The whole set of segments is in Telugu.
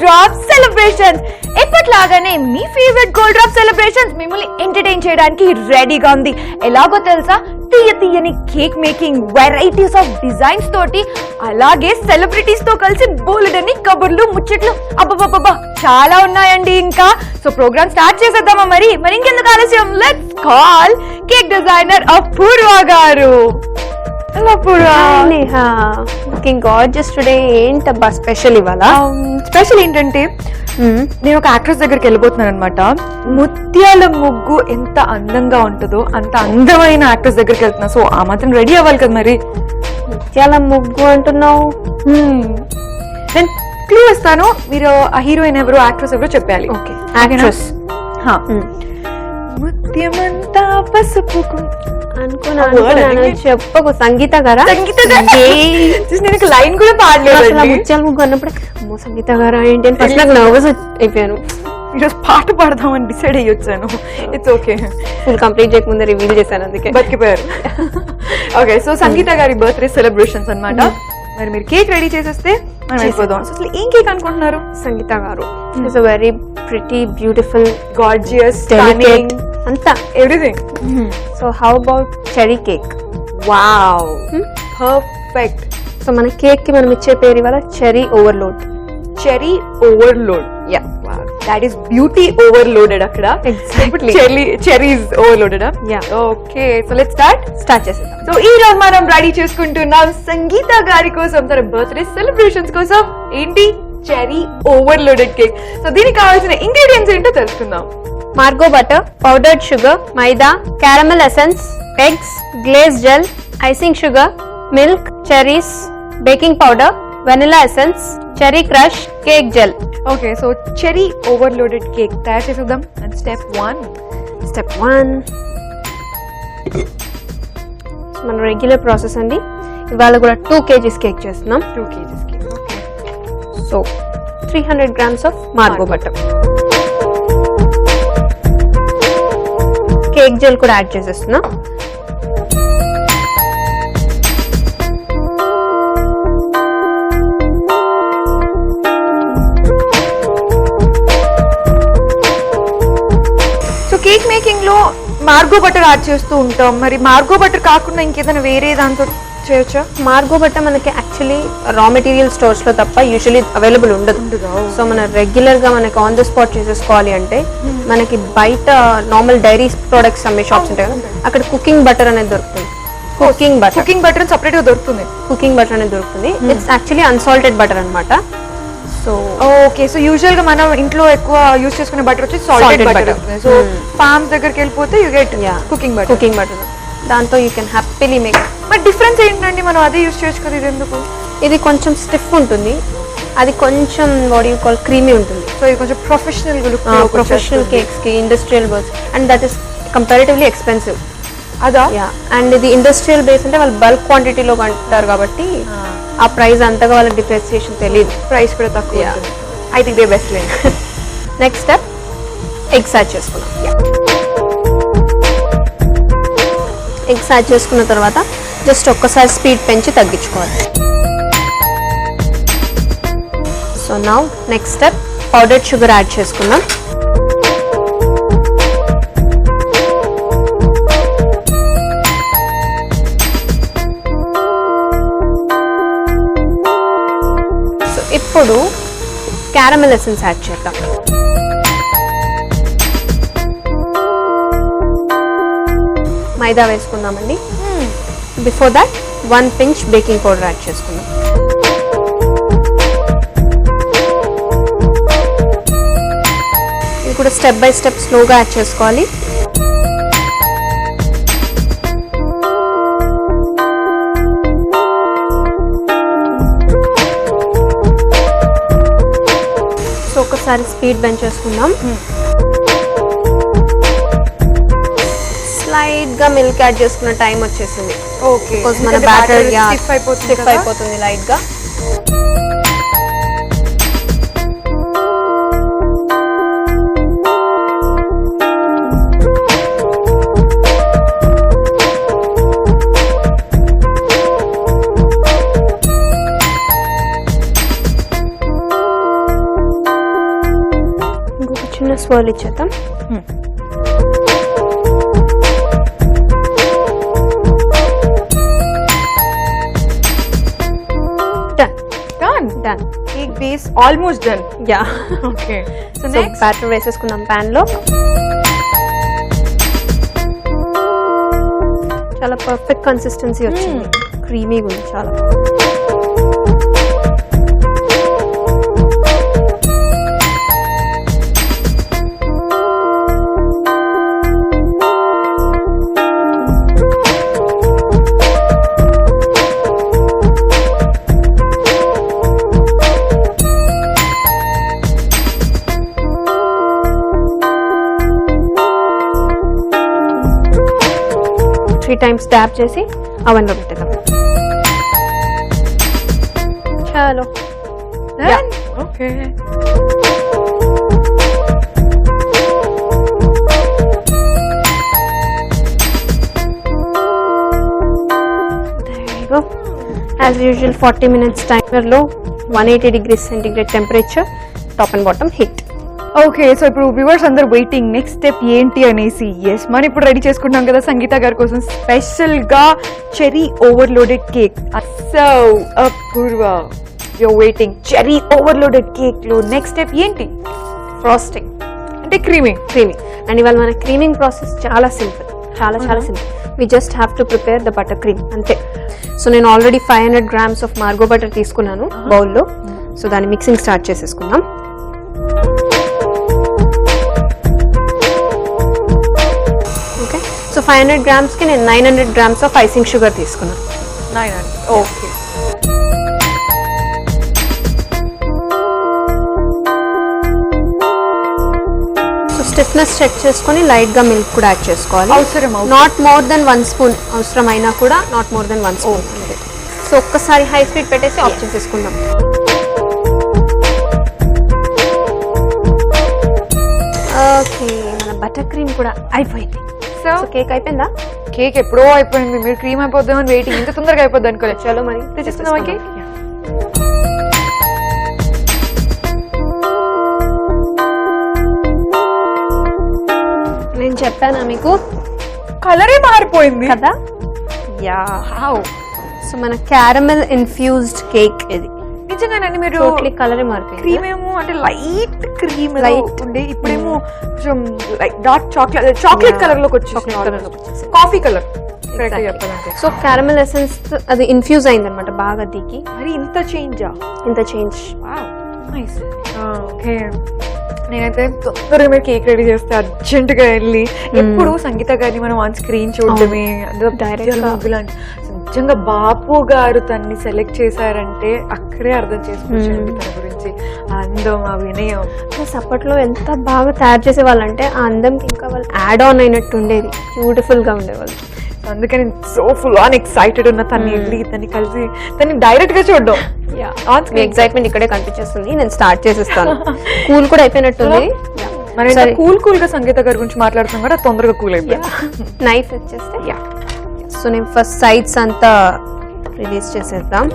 Drop celebrations. ఎప్పట్లాగానే మీ ఫేవరెట్ గోల్డ్ డ్రాప్ సెలబ్రేషన్స్ మిమ్మల్ని ఎంటర్టైన్ చేయడానికి రెడీగా ఉంది. ఎలాగో తెలుసా, తీయని cake making, varieties of designs తోటి, అలాగే సెలబ్రిటీస్ తో కలిసి బోలెడని కబుర్లు, ముచ్చట్లు, అబ్బబ్బబ్బా చాలా ఉన్నాయండి. ఇంకా సో ప్రోగ్రామ్ స్టార్ట్ చేసేద్దామా? మరి ఇంకెందుకు ఆలస్యం, లెట్స్ కాల్ కేక్ డిజైనర్ అపూర్వ గారు. Looking gorgeous today. ఏంటబ్బా స్పెషల్ ఇవాళ? స్పెషల్ ఏంటంటే నేను ఒక యాక్ట్రెస్ దగ్గరికి వెళ్ళిపోతున్నాను అనమాట. ముత్యాల ముగ్గు ఎంత అందంగా ఉంటుందో అంత అందమైన యాక్ట్రెస్ దగ్గరికి వెళ్తున్నా. సో ఆ మాత్రం రెడీ అవ్వాలి కదా. మరి ముత్యాల ముగ్గు అంటున్నావు? నేను క్లూ ఇస్తాను, మీరు ఆ హీరోయిన్ ఎవరు, యాక్ట్రెస్ ఎవరో చెప్పాలి. Okay, actress. ముత్యమంతా పసుపు అనుకున్నాను. చెప్పకు. సంగీత గారా? నేను లైన్ కూడా పాడలేదు. ముత్యాల ముగ్గు అన్నప్పుడు అమ్మో సంగీత గారా ఏంటి అని ఫస్ట్ నాకు నర్వస్ అయిపోయాను. ఈరోజు పాట పాడదామని డిసైడ్ అయ్యి వచ్చాను. ఇట్స్ ఓకే, ఫుల్ కంప్లీట్ చేయకముందే రివీల్ చేశాను, అందుకే బతికిపోయారు. ఓకే, సో సంగీత గారి బర్త్డే సెలబ్రేషన్స్ అన్నమాట. మరి మీరు కేక్ రెడీ చేసేస్తే మనం వెళ్ళిపోదాం. అసలు ఏం కేక్ అనుకుంటున్నారు? Sangeetha garu it's very pretty, beautiful, gorgeous, delicate అంతా everything. So how about cherry cake? Wow, perfect. So మన కేక్ కి మనం ఇచ్చే పేరు ఇవాళ cherry overload. Cherry overload. Yeah, that is beauty overloaded అక్కడ. Exactly. Cherries overloaded. Yeah. Okay, so let's start చేసేద్దాం. సో ఈ రోజు మనం రెడీ చేసుకుంటున్నాం సంగీత గారి కోసం తన బర్త్డే సెలబ్రేషన్స్ కోసం ఏంటి, చెరీ ఓవర్లోడెడ్ కేక్. సో దీనికి కావాల్సిన ఇంగ్రీడియంట్స్ ఏంటో తెలుసుకుందాం. Margo butter, powdered sugar, maida, caramel essence, eggs, glaze gel, icing sugar, milk, cherries, baking powder, vanilla essence, cherry crush, cake gel. Okay, so cherry overloaded cake తయారు చేసేద్దాం. అండ్ స్టెప్ 1 మన రెగ్యులర్ ప్రాసెస్ అండి. ఇవాళ కూడా 2 kgs కేక్ చేస్తున్నాం. 2 kgs cake. Okay, so 300 grams of Margo butter. Cake gel కూడా యాడ్ చేసేస్తున్నాం. కేక్ మేకింగ్ లో మార్గో బటర్ యాడ్ చేస్తూ ఉంటాం. మరి మార్గో బటర్ కాకుండా ఇంకేదైనా వేరే దాంతో చేయొచ్చా? మార్గో బటర్ మనకి యాక్చువల్లీ రా మెటీరియల్ స్టోర్స్ లో తప్ప యూజువల్లీ అవైలబుల్ ఉండదు. సో మన రెగ్యులర్ గా మనకి ఆన్ ద స్పాట్ చేసేసుకోవాలి అంటే మనకి బయట నార్మల్ డైరీ ప్రొడక్ట్స్ అమ్మే షాప్స్ ఉంటాయి కదా, అక్కడ కుకింగ్ బటర్ అనేది దొరుకుతుంది. కుకింగ్ బటర్ సపరేట్ గా దొరుకుతుంది. కుకింగ్ బటర్ అనేది దొరుకుతుంది. ఇట్స్ యాక్చువల్లీ అన్సాల్టెడ్ బటర్ అన్నమాట. సో ఓకే, సో యూజువల్ గా మనం ఇంట్లో ఎక్కువ యూజ్ చేసుకునే బటర్ వచ్చి సాల్టెడ్ బటర్. సో ఫార్మ్స్ దగ్గరికి వెళ్ళిపోతే యు గెట్ కుకింగ్ బటర్. దాంతో you can happily make. But difference ఏంటండి, మనం అదే యూజ్ చేయొచ్చు కదా, ఇది ఎందుకు? ఇది కొంచెం స్టిఫ్ ఉంటుంది, అది కొంచెం వాట్ యూ కాల్ క్రీమీ ఉంటుంది. సో ఇది కొంచెం ప్రొఫెషనల్ ప్రొఫెషనల్ కేక్స్ కి, industrial birds, and that is comparatively expensive. అదా? అండ్ ఇది ఇండస్ట్రియల్ బేస్ అంటే వాళ్ళు బల్క్ క్వాంటిటీలో కొంటారు కాబట్టి ఆ ప్రైస్ అంతగా వాళ్ళకి డిఫరెన్సియేషన్ తెలియదు. ప్రైస్ కూడా తక్కువ. ఐ థింక్ దే బెస్ట్ లేండి. నెక్స్ట్ స్టెప్ ఎగ్స్ యాడ్ చేసుకున్నాం. ఎగ్స్ యాడ్ చేసుకున్న తర్వాత జస్ట్ ఒక్కసారి స్పీడ్ పెంచి తగ్గించుకోవాలి. So now next step powdered sugar add చేసుకున్నాం. ఇప్పుడు క్యారమెల్ ఎసెన్స్ యాడ్ చేద్దాం. మైదా వేసుకుందామండి. Before that 1 pinch baking powder add చేసుకుందాం. ఇది కూడా స్టెప్ బై స్టెప్ స్లోగా యాడ్ చేసుకోవాలి. ఒకసారి స్పీడ్ బెంచ్ చేసుకుందాం. స్లైడ్ గా మిల్క్ యాడ్ చేసుకున్న టైం వచ్చేసింది. ఓకే, మన బ్యాటర్ స్టిఫ్ అయిపోతుంది లైట్ గా. స్వర్ల్ ఇచ్చేద్దాం. Done. Cake base almost done. Yeah. Okay. So So next. batter వేసేసుకుందాం pan లో. చాలా పర్ఫెక్ట్ కన్సిస్టెన్సీ వచ్చింది, క్రీమీగా ఉంది చాలా. త్రీ టైమ్స్ ట్యాప్ చేసి అవన్లో పెట్టేద్దాం. చలో. Done. Okay. There you go. As usual 40 minutes timer లో 180 degrees centigrade temperature, top and bottom heat. Okay, so ఇప్పుడు వ్యూవర్స్ అందరు వెయిటింగ్ నెక్స్ట్ స్టెప్ ఏంటి అనేసి. ఎస్, మనం ఇప్పుడు రెడీ చేసుకుంటాం కదా సంగీత గారి కోసం స్పెషల్ గా cherry overloaded cake. So Apoorva, your waiting cherry overloaded cake లో నెక్స్ట్ స్టెప్ ఏంటి? ఫ్రాస్టింగ్ అంటే క్రీమింగ్. అండ్ ఇవాళ మన క్రీమింగ్ ప్రాసెస్ చాలా సింపుల్, చాలా simple. We just have to prepare the butter cream, అంతే. సో నేను already 500 grams of Margo butter తీసుకున్నాను బౌల్లో. సో దాన్ని మిక్సింగ్ స్టార్ట్ చేసేసుకుందాం. ఓకే, సో 500 grams కి నేను 900 grams ఆఫ్ ఐసింగ్ షుగర్ తీసుకున్నాను. 900. ఓకే. సో స్టిఫ్నెస్ చెక్ చేసుకొని లైట్ గా మిల్క్ కూడా యాడ్ చేసుకోవాలి. అవసరం. నాట్ మోర్ దెన్ 1 స్పూన్, అవసరం అయినా కూడా not more than 1 spoon. So ఒక్కసారి హై స్పీడ్ పెట్టేసి ఆఫ్ చేసేసుకుందాం. ఓకే, మన బటర్ క్రీమ్ కూడా అయిపోయింది. సో సో కేక్ అయిపోయిందా? కేక్ ఎప్పుడో అయిపోయింది, మీరు క్రీమ్ అయిపోద్దామని వెయిటింగ్. ఇంత తొందరగా అయిపోద్ది అనుకోలేదు. చలో మరి తెచ్చేస్తున్నావా కేక్? నేను చెప్పానా మీకు, కలరే మారిపోయింది కదా? యా. సో మన క్యారమెల్ ఇన్ఫ్యూజ్డ్ కేక్ ఇది. నిజంగానండి, మీరు టోటలీ కలరే మారిపోయింది. క్రీమ్ ఏమో అంటే లైట్ క్రీమ్ Light. లైట్ ఉండే, ఇప్పుడేమో కొంచెం డార్క్ చాక్లెట్ కలర్ లోకి వచ్చి Chocolate colour లోకి వచ్చేసింది. Coffee colour. So caramel essence అది ఇన్ఫ్యూజ్ అయింది అనమాట బాగా దిగి. మరి ఇంత చేంజా? ఇంత చేంజ్. నైస్. ఓకే, నేనైతే తొందరగా మీరు కేక్ రెడీ చేస్తే అర్జెంట్ గా వెళ్ళి ఎప్పుడు సంగీత గారిని మనం ఆన్ స్క్రీన్ చూడటమే, Direct గా. నిజంగా బాపు గారు తన్ని సెలెక్ట్ చేశారంటే అక్కడే అర్థం చేసుకోవచ్చు తన గురించి. ఆ అందం, ఆ వినయం. ప్లస్ అప్పట్లో ఎంత బాగా తయారు చేసేవాళ్ళంటే ఆ అందంకి ఇంకా వాళ్ళు యాడ్ ఆన్ అయినట్టు ఉండేది, బ్యూటిఫుల్ గా ఉండేవాళ్ళు. అందుకని సో ఫుల్ ఆన్ ఎక్సైటెడ్ ఉన్న తన్ని వెళ్ళి తన్ని కలిసి తన్ని డైరెక్ట్ గా చూడడం. మీ ఎక్సైట్మెంట్ ఇక్కడే కనిపించేస్తుంది. నేను స్టార్ట్ చేసేస్తాను. కూల్ కూడా అయిపోయినట్టుంది. మనం కూల్ గా సంగీత గారి గురించి మాట్లాడుతున్నాం కూడా తొందరగా కూల్ అయిపోయింది. నైఫ్ వచ్చేస్తే సో నేను ఫస్ట్ సైడ్స్ అంతా రిలీజ్ చేసేద్దాం.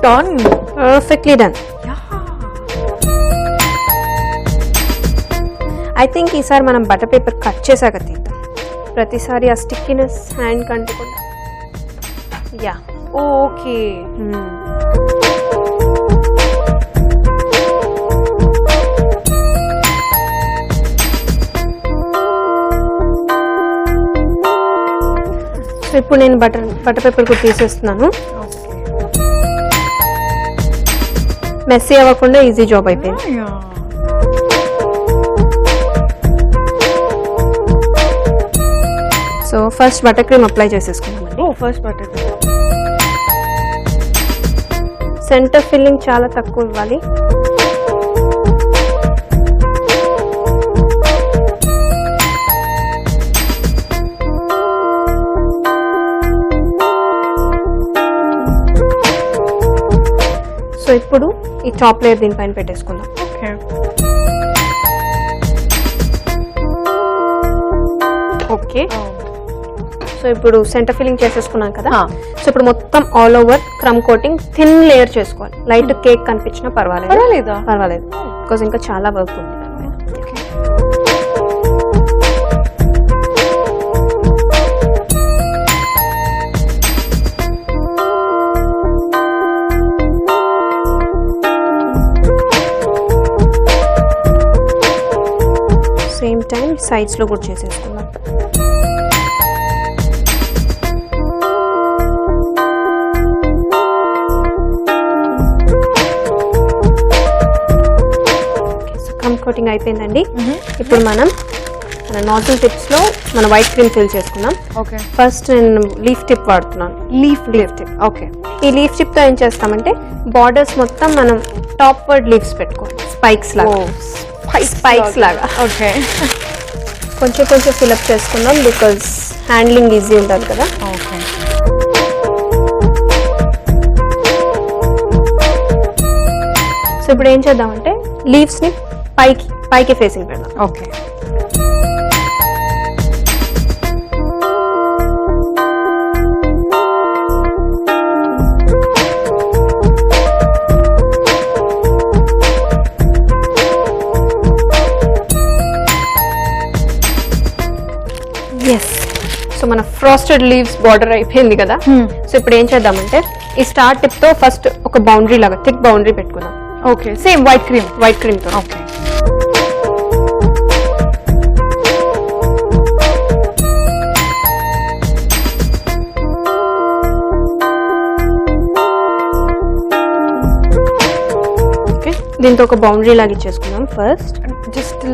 Done. Perfectly done. I think ఈసారి మనం బటర్ పేపర్ కట్ చేశాక తీద్దాం, ప్రతిసారి ఆ స్టిక్కినెస్ హ్యాండ్ కంటకుండా. Yeah, okay. సో ఇప్పుడు నేను బటర్ పేపర్ కూడా తీసేస్తున్నాను. మెస్సీ అవ్వకుండా ఈజీ జాబ్ అయిపోయింది. So first butter cream apply చేసేసుకున్నామండి. First butter. సెంటర్ ఫిల్లింగ్ చాలా తక్కువ ఇవ్వాలి. సో ఇప్పుడు ఈ టాప్ లేయర్ దీనిపైన పెట్టేసుకుందాం. ఓకే. ఓకే, సో ఇప్పుడు సెంటర్ ఫిల్లింగ్ చేసేసుకున్నాం కదా. ఆ. సో ఇప్పుడు మొత్తం ఆల్ ఓవర్ క్రమ్ కోటింగ్ థిన్ లేయర్ చేసుకోవాలి. లైట్ కేక్ కనిపించినా పర్వాలేదా? పర్వాలేదు, బికాజ్ ఇంకా చాలా వర్క్ ఉంది దాని మీద. సేమ్ టైం సైడ్స్ లో కూడా చేసేసుకుందాం. క్రమ్ కోటింగ్ అయిపోయిందండి. ఇప్పుడు మనం మన నాజిల్ టిప్స్ లో మన వైట్ క్రీమ్ ఫిల్ చేసుకుందాం. ఓకే, ఫస్ట్ నేను లీఫ్ టిప్ వాడుతున్నాను. Leaf tip. ఓకే, ఈ లీఫ్ టిప్ తో ఏం చేస్తామంటే బార్డర్స్ మొత్తం మనం టాప్ వర్డ్ లీవ్స్ పెట్టుకోవాలి, స్పైక్స్ లాగా. ఓకే, కొంచెం కొంచెం ఫిల్అప్ చేసుకుందాం బికాజ్ హ్యాండ్లింగ్ ఈజీ ఉండాలి కదా. ఓకే. సో ఇప్పుడు ఏం చేద్దామంటే లీవ్స్ ని పైకి ఫేసింగ్ పెడదాం. Okay, yes. సో మన ఫ్రాస్టెడ్ లీవ్స్ బార్డర్ అయిపోయింది కదా. సో ఇప్పుడు ఏం చేద్దామంటే ఈ స్టార్ టిప్ తో ఫస్ట్ ఒక బౌండరీ లాగా థిక్ బౌండరీ పెట్టుకుందాం. ఓకే, సేమ్ వైట్ క్రీమ్ తో. ఓకే, దీంతో ఒక బౌండరీ లాగా ఇచ్చేసుకుందాం. ఫస్ట్ జస్ట్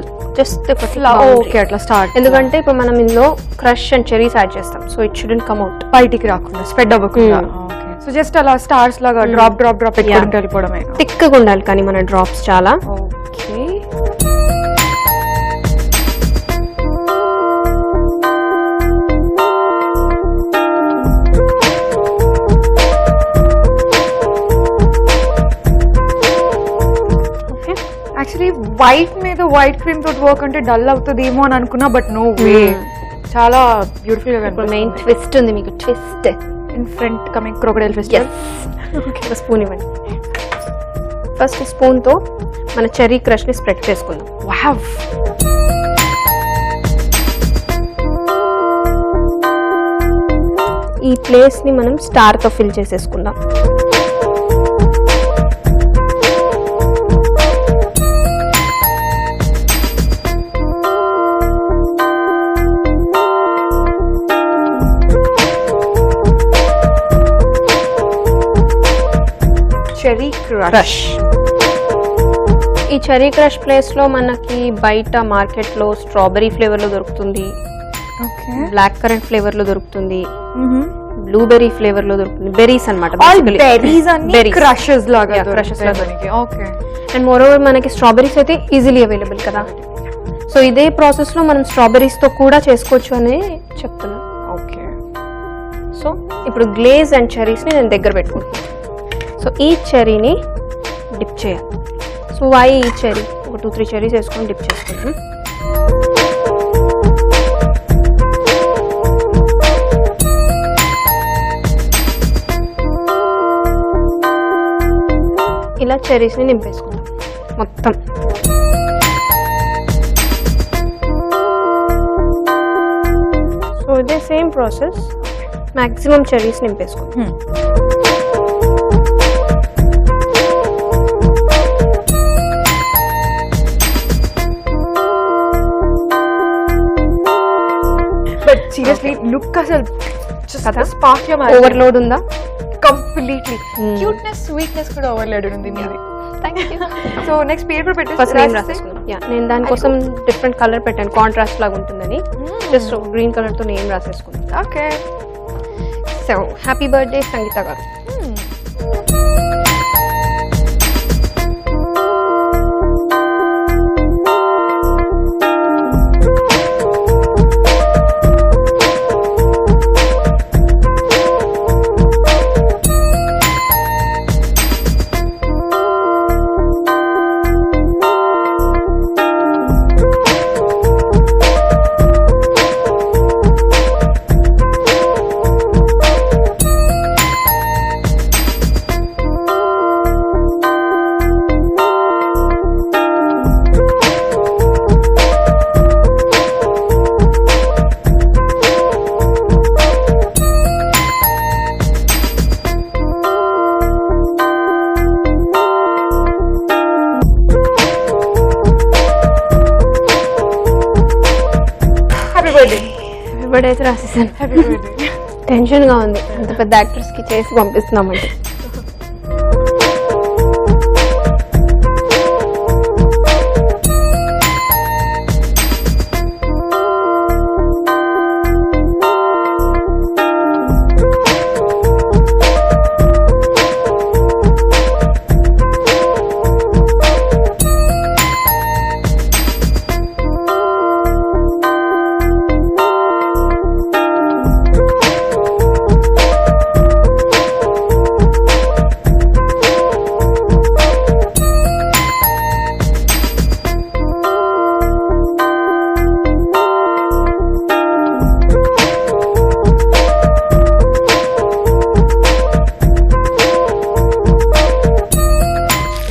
ఓకే, అట్లా స్టార్ట్. ఎందుకంటే ఇప్పుడు మనం ఇందులో క్రష్ అండ్ చెరీస్ యాడ్ చేస్తాం, so it shouldn't come out, బయటికి రాకుండా స్ప్రెడ్ అవ్వకుండా. సో జస్ట్ అలా స్టార్స్ లాగా డ్రాప్ పెట్టుకుంటూ వెళ్ళిపోవడమే. థిక్గా ఉండాలి కానీ మన డ్రాప్స్ చాలా. ఓకే, యాక్చువల్లీ వైట్ మీద వైట్ క్రీమ్ తోటి వర్క్ అంటే డల్ అవుతుందేమో అని అనుకున్నా, బట్ నో వే, చాలా బ్యూటిఫుల్ గా. ఇప్పుడు మెయిన్ ట్విస్ట్ ఉంది మీకు, twist in front coming crocodile festival. ఒక స్పూన్ ఇవ్వండి. ఫస్ట్ స్పూన్ తో మన చెర్రీ క్రష్ ని స్ప్రెడ్ చేసుకుందాం. వావ్, ఈ ప్లేస్ ని మనం స్టార్ తో ఫిల్ చేసేసుకుందాం. Cherry crush. ఈ చెర్రీ క్రష్ ప్లేస్ లో మనకి బయట మార్కెట్ లో స్ట్రాబెరీ ఫ్లేవర్ లో దొరుకుతుంది, ఓకే, బ్లాక్ కరెంట్ ఫ్లేవర్ లో దొరుకుతుంది, బ్లూబెర్రీ ఫ్లేవర్ లో దొరుకుతుంది. బెర్రీస్ అన్నమాట, క్రషెస్ లాగా. ఓకే, అండ్ మోర్ ఓవర్ మనకి స్ట్రాబెరీస్ అయితే ఈజీలీ అవైలబుల్ కదా. సో ఇదే ప్రాసెస్ లో మనం స్ట్రాబెరీస్ తో కూడా చేసుకోవచ్చు అని చెప్తున్నాను. ఓకే, సో ఇప్పుడు గ్లేజ్ అండ్ చెర్రీస్ ని నేను దగ్గర పెట్టుకుంటున్నాను. సో ఈ చెర్రీని డిప్ చేయాలి. సో ఈ చెర్రీ ఒక 2-3 చెర్రీస్ వేసుకొని డిప్ చేసుకుంటాం. ఇలా చెర్రీస్ ని నింపేసుకుందాం మొత్తం. సో ఇదే సేమ్ ప్రాసెస్, మాక్సిమం చెర్రీస్ నింపేసుకుందాం. బట్ సీరియస్లీ లుక్ అసలు స్పార్క్ ఓవర్లోడ్ ఉందా? కంప్లీట్లీ. క్యూట్నెస్, స్వీట్నెస్ కూడా ఓవర్లోడ్ ఉంది మీది. సో నెక్స్ట్ పేరు కూడా ఫస్ట్ నేమ్ రాసేసుకుందాం. నేను దానికోసం డిఫరెంట్ కలర్ పెట్టాను, కాంట్రాస్ట్ లాగా ఉంటుందని. జస్ట్ గ్రీన్ కలర్ తో నేమ్ రాసేసుకుందాం. Okay, so happy birthday Sangeetha garu. Birthday అయితే రాసేసాను. టెన్షన్ గా ఉంది, అంత పెద్ద యాక్టర్స్ కి చేసి పంపిస్తున్నామంటే.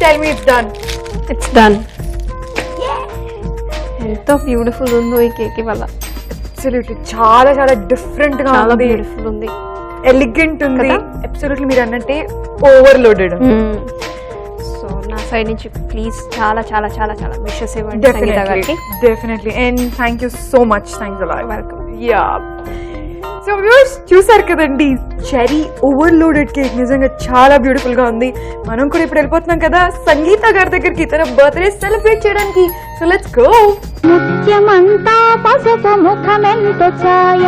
Tell me it's done. It's done. ఎంతో బ్యూటిఫుల్ ఉందో ఈ కేక్ ఇవాళ. Absolutely చాలా చాలా డిఫరెంట్ గా చాలా ఉంది, బ్యూటిఫుల్ ఉంది, ఎలిగెంట్ ఉంది. కదా? అబ్సల్యూట్లీ మీరు అన్నట్టే ఓవర్లోడెడ్. సో నా సైడ్ నుంచి ప్లీజ్ చాలా చాలా చాలా చాలా విషెస్ ఇవ్వండి సంగీత గారికి. Definitely and thank you so much. Thanks a lot. Welcome. Yeah, so viewers చూసారు కదండి, చెరీ ఓవర్లోడెడ్ కేక్ నిజంగా చాలా బ్యూటిఫుల్ గా ఉంది. మనం కూడా ఇప్పుడు వెళ్ళిపోతున్నాం కదా సంగీత గారి దగ్గరికి తన బర్త్డే సెలబ్రేట్ చేయడానికి. So let's go. ముత్యమంతా పసుపు ముఖమెంత ఛాయ,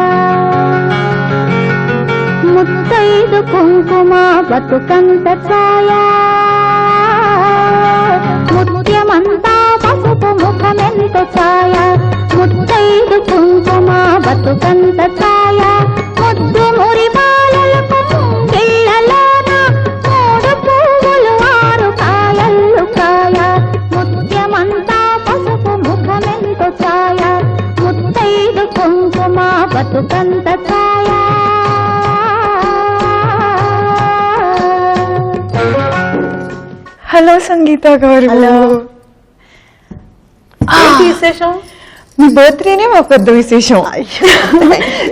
ముత్తైదు కుంకుమ బతుకంత ఛాయ. ముత్యమంతా పసుపు ముఖమెంత ఛాయ, ముత్తైదు కుంకుమ బతుకంత ఛాయ. ముద్దు మురి బాలలకు ముంగిళ్ళలోన మూడు పువ్వులు ఆరు కాయల్లు కాయ. ముత్యమంతా పసుపు ముఖమెంత ఛాయ, ముత్తైదు కుంకుమ బతుకంత ఛాయ. హలో సంగీత గారు. విశేషం? మీ బర్త్డేనే మా పెద్ద విశేషం.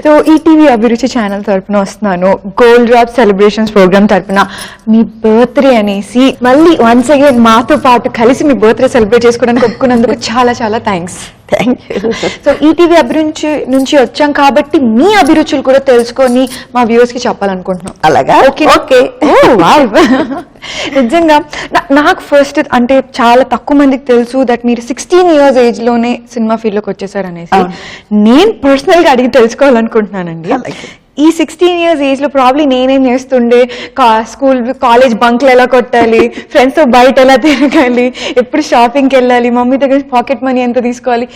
సో ఈటీవీ అభిరుచి ఛానల్ తరపున వస్తున్నాను, గోల్డ్ డ్రాప్ సెలబ్రేషన్స్ ప్రోగ్రామ్ తరపున మీ బర్త్డే అనేసి మళ్ళీ వన్స్ అగైన్ మాతో పాటు కలిసి మీ బర్త్డే సెలబ్రేట్ చేసుకోవడానికి ఒప్పుకున్నందుకు చాలా చాలా thanks. Thank you. So ETV అభిరుచి నుంచి వచ్చాం కాబట్టి మీ అభిరుచులు కూడా తెలుసుకొని మా వ్యూవర్స్ కి చెప్పాలనుకుంటున్నాం. అలాగా? Okay okay. నిజంగా నాకు ఫస్ట్ అంటే చాలా తక్కువ మందికి తెలుసు దట్ మీరు 16 years ఏజ్ లోనే సినిమా ఫీల్డ్ లోకి వచ్చేసారు అనేసి. నేను పర్సనల్ గా అడిగి తెలుసుకోవాలనుకుంటున్నానండి. ఈ 16 years ఏజ్ లో ప్రాబ్లీ నేనేం చేస్తుండే, స్కూల్ కాలేజ్ బంక్లు ఎలా కొట్టాలి, ఫ్రెండ్స్ తో బయట ఎలా తిరగాలి, ఎప్పుడు షాపింగ్కి వెళ్ళాలి, మమ్మీ దగ్గర పాకెట్ మనీ ఎంత తీసుకోవాలి,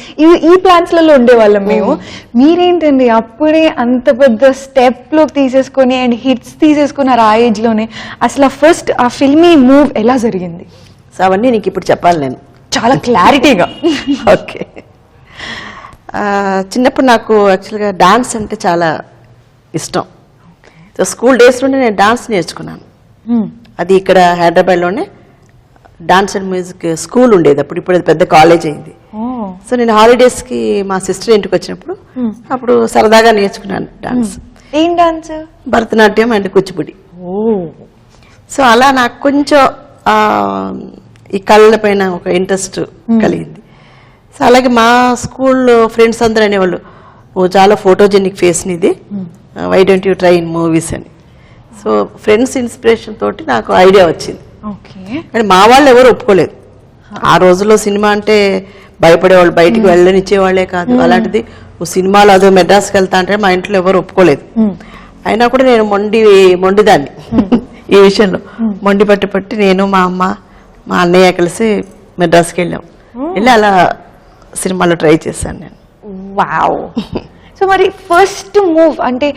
ఈ ప్లాన్స్ లలో ఉండేవాళ్ళం మేము. మీరేంటండి అప్పుడే అంత పెద్ద స్టెప్ లోకి తీసేసుకొని అండ్ హిట్స్ తీసేసుకున్నారు ఆ ఏజ్ లోనే. అసలు ఫస్ట్ ఆ ఫిల్మీ మూవ్ ఎలా జరిగింది? సో అవన్నీ నీకు ఇప్పుడు చెప్పాలి నేను చాలా క్లారిటీగా. ఓకే. చిన్నప్పుడు నాకు యాక్చువల్గా డాన్స్ అంటే చాలా ఇష్టం. సో స్కూల్ డేస్ నుండి నేను డాన్స్ నేర్చుకున్నాను. అది ఇక్కడ హైదరాబాద్లోనే డాన్స్ అండ్ మ్యూజిక్ స్కూల్ ఉండేది అప్పుడు. ఇప్పుడు అది పెద్ద కాలేజ్ అయింది. సో నేను హాలిడేస్కి మా సిస్టర్ ఇంటికి వచ్చినప్పుడు అప్పుడు సరదాగా నేర్చుకున్నాను డాన్స్. ఏం dance? Bharatanatyam and Kuchipudi. So అలా నాకు కొంచెం ఈ కళ్ళ పైన ఒక ఇంట్రెస్ట్ కలిగింది. సో అలాగే మా స్కూల్లో ఫ్రెండ్స్ అందరూ అనేవాళ్ళు, ఓ చాలా ఫోటోజెనిక్ ఫేస్ నీది, why don't you try in movies అని. సో ఫ్రెండ్స్ ఇన్స్పిరేషన్ తోటి నాకు ఐడియా వచ్చింది. కానీ మా వాళ్ళు ఎవరు ఒప్పుకోలేదు. ఆ రోజుల్లో సినిమా అంటే భయపడేవాళ్ళు, బయటికి వెళ్ళనిచ్చేవాళ్లే కాదు. అలాంటిది ఓ సినిమాలో అదో మెడ్రాస్కి వెళ్తా అంటే మా ఇంట్లో ఎవరు ఒప్పుకోలేదు. అయినా కూడా నేను మొండిదాన్ని ఈ విషయంలో. మొండి పట్టి నేను మా అమ్మ మా అన్నయ్య కలిసి మెడ్రాస్కి వెళ్ళి అలా సినిమాలో ట్రై చేశాను నేను. వావ్. సో మరి ఫస్ట్ మూవ్ అంటే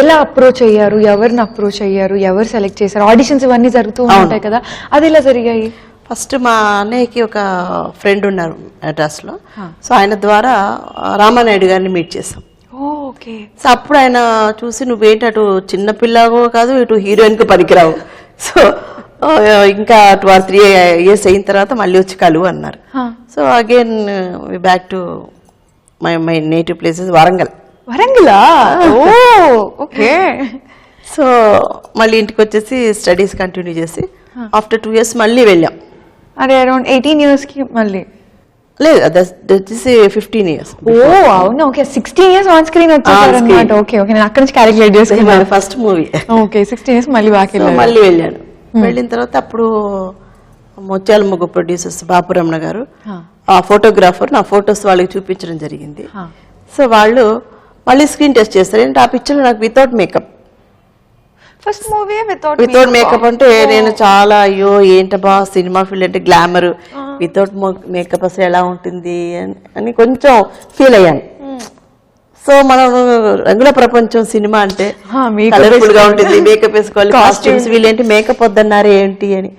ఎలా అప్రోచ్ అయ్యారు, ఎవరిని అప్రోచ్ అయ్యారు, ఎవరు సెలెక్ట్ చేశారు, ఆడిషన్స్ ఇవన్నీ జరుగుతూ ఉంటాయి కదా, అది ఎలా జరిగాయి? ఫస్ట్ మా అన్నయ్యకి ఒక ఫ్రెండ్ ఉన్నారు మెడ్రాస్లో. సో ఆయన ద్వారా రామానాయుడు గారిని మీట్ చేసాం. ఓకే. సో అప్పుడు ఆయన చూసి నువ్వేంటి అటు చిన్నపిల్లగో కాదు ఇటు హీరోయిన్కి పనికిరావు, సో ఇంకా 2 or 3 years అయిన తర్వాత మళ్ళీ వచ్చి కలువు అన్నారు. So again back to my native places Warangal. వరంగలా? ఓకే. సో మళ్ళీ ఇంటికి వచ్చేసి స్టడీస్ కంటిన్యూ చేసి ఆఫ్టర్ 2 years మళ్ళీ వెళ్ళాం. అదే అరౌండ్ 18 years కి మళ్ళీ లేదు దట్ ఈస్ 15 years. ఓ అవును, ఓకే 16 years ఆన్ స్క్రీన్ వచ్చేసారు On screen. అనమాట. ఓకే ఓకే, నేను అక్కడి నుంచి క్యాలిక్యులేట్ చేసుకున్నాను. First movie. ఓకే 16 years మళ్ళీ బ్యాక్ మళ్ళీ వెళ్ళాను. వెళ్ళిన తర్వాత అప్పుడు ముత్యాల ముగ్గు ప్రొడ్యూసర్స్ బాపు రమణ గారు, ఆ ఫోటోగ్రాఫర్ నా ఫొటోస్ వాళ్ళకి చూపించడం జరిగింది. సో వాళ్ళు మళ్ళీ స్క్రీన్ టెస్ట్ చేస్తారు. ఏంటంటే ఆ పిక్చర్ నాకు without makeup, first movie without makeup అంటే నేను చాలా అయ్యో ఏంటబ్బా సినిమా ఫీల్డ్ అంటే గ్లామర్, వితౌట్ మేకప్ అసలు ఎలా ఉంటుంది అని కొంచెం ఫీల్ అయ్యాను. సో మనం రంగుల ప్రపంచం సినిమా అంటే కలర్ఫుల్ గా ఉంటుంది, మేకప్ వేసుకోవాలి, కాస్ట్యూమ్స్, వీళ్ళేంటి మేకప్ వద్దన్నారు ఏంటి అని.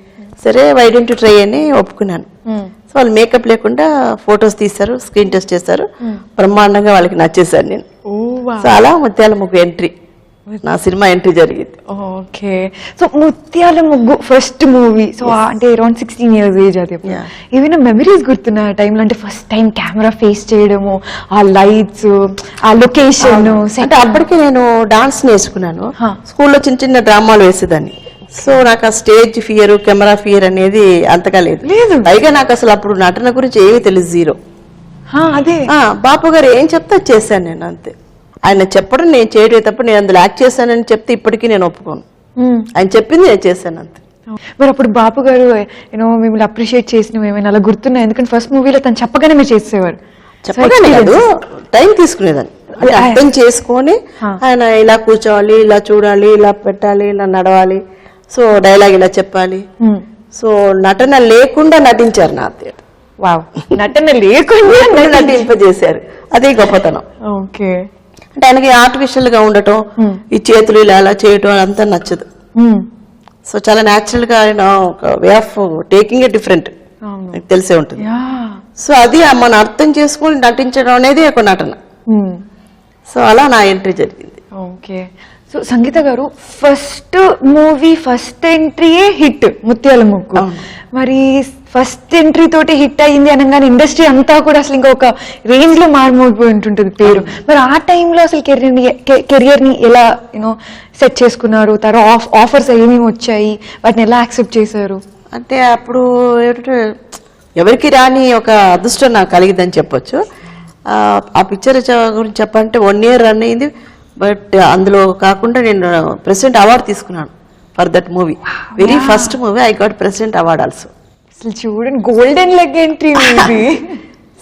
సరే వై డోంట్ యు ట్రై అని ఒప్పుకున్నాను. సో వాళ్ళు మేకప్ లేకుండా ఫొటోస్ తీశారు, స్క్రీన్ టెస్ట్ చేశారు, బ్రహ్మాండంగా వాళ్ళకి నచ్చేసాను నేను. సో అలా ముత్యాల ముగ్గు ఎంట్రీ, నా సినిమా ఎంట్రీ జరిగింది. ఓకే, సో ముత్యాల ముగ్గు ఫస్ట్ మూవీ, సో అంటే అరౌండ్ 16 years ఏజ్. అది ఏమైనా మెమరీస్ గుర్తున్నా ఆ టైంలో? అంటే ఫస్ట్ టైం కెమెరా ఫేస్ చేయడము, ఆ లైట్స్, ఆ లొకేషన్. అంటే అప్పటికి నేను డాన్స్ నేర్చుకున్నాను, స్కూల్లో చిన్న చిన్న డ్రామాలు వేసేదాన్ని. సో నాకు ఆ స్టేజ్ ఫియర్, కెమెరా ఫియర్ అనేది అంతగా లేదు. పైగా నాకు అసలు అప్పుడు నటన గురించి ఏమీ తెలియదు, జీరో. అదే బాపు గారు ఏం చెప్తే చేశాను నేను, అంతే. ఆయన చెప్పడం నేను చేయడం తప్ప నేను అందులో యాక్ట్ చేశానని చెప్తే ఇప్పటికీ నేను ఒప్పుకోను. ఆయన చెప్పింది నేను చేశాను అంతే. మరి అప్పుడు బాపు గారు యూనో మిమ్మల్ని అప్రిషియేట్ చేసినవి ఏమైనా అలా గుర్తున్నాయి? ఎందుకంటే ఫస్ట్ మూవీలో తను చెప్పగానే మీరు చేసేవారు. చెప్పగానే కాదు, టైం తీసుకునేదాన్ని, అర్థం చేసుకొని ఆయన ఇలా కూర్చోవాలి, ఇలా చూడాలి, ఇలా పెట్టాలి, ఇలా నడవాలి, సో డైలాగ్ ఇలా చెప్పాలి. సో నటన లేకుండా నటించారు నా అత్తయ్య. వావ్, నటన లేకుండా నటింపజేశారు, అదే గొప్పతనం. ఓకే, అంటే ఆయనకి ఆర్టిఫిషియల్ గా ఉండటం, ఈ చేతులు ఇలా అలా చేయటం అంతా నచ్చదు. సో చాలా న్యాచురల్ గా ఆయన ఒక way of taking it different, తెలిసే ఉంటుంది. సో అది మనం అర్థం చేసుకుని నటించడం అనేది ఒక నటన. సో అలా నా ఎంట్రీ జరిగింది. ఓకే, సో సంగీత గారు ఫస్ట్ మూవీ ఫస్ట్ ఎంట్రీయే హిట్ ముత్యాల ముగ్గు. మరి ఫస్ట్ ఎంట్రీ తోటి హిట్ అయ్యింది అనగానే ఇండస్ట్రీ అంతా కూడా అసలు ఇంకొక రేంజ్ లో మారిపోయి ఉంటుంటుంది పేరు. మరి ఆ టైంలో అసలు కెరియర్ ని ఎలా యూనో సెట్ చేసుకున్నారు? తర్వాత ఆఫర్స్ ఏమేమి వచ్చాయి, వాటిని ఎలా యాక్సెప్ట్ చేశారు? అంటే అప్పుడు ఏంటంటే ఎవరికి రాని ఒక అదృష్టం నాకు కలిగిందని చెప్పొచ్చు. ఆ పిక్చర్ గురించి చెప్పాలంటే 1 year రన్ అయింది. బట్ అందులో కాకుండా నేను ప్రెసిడెంట్ అవార్డు తీసుకున్నాను for that movie. Very first movie I got president award also. అసలు చూడండి, golden leg entry movie.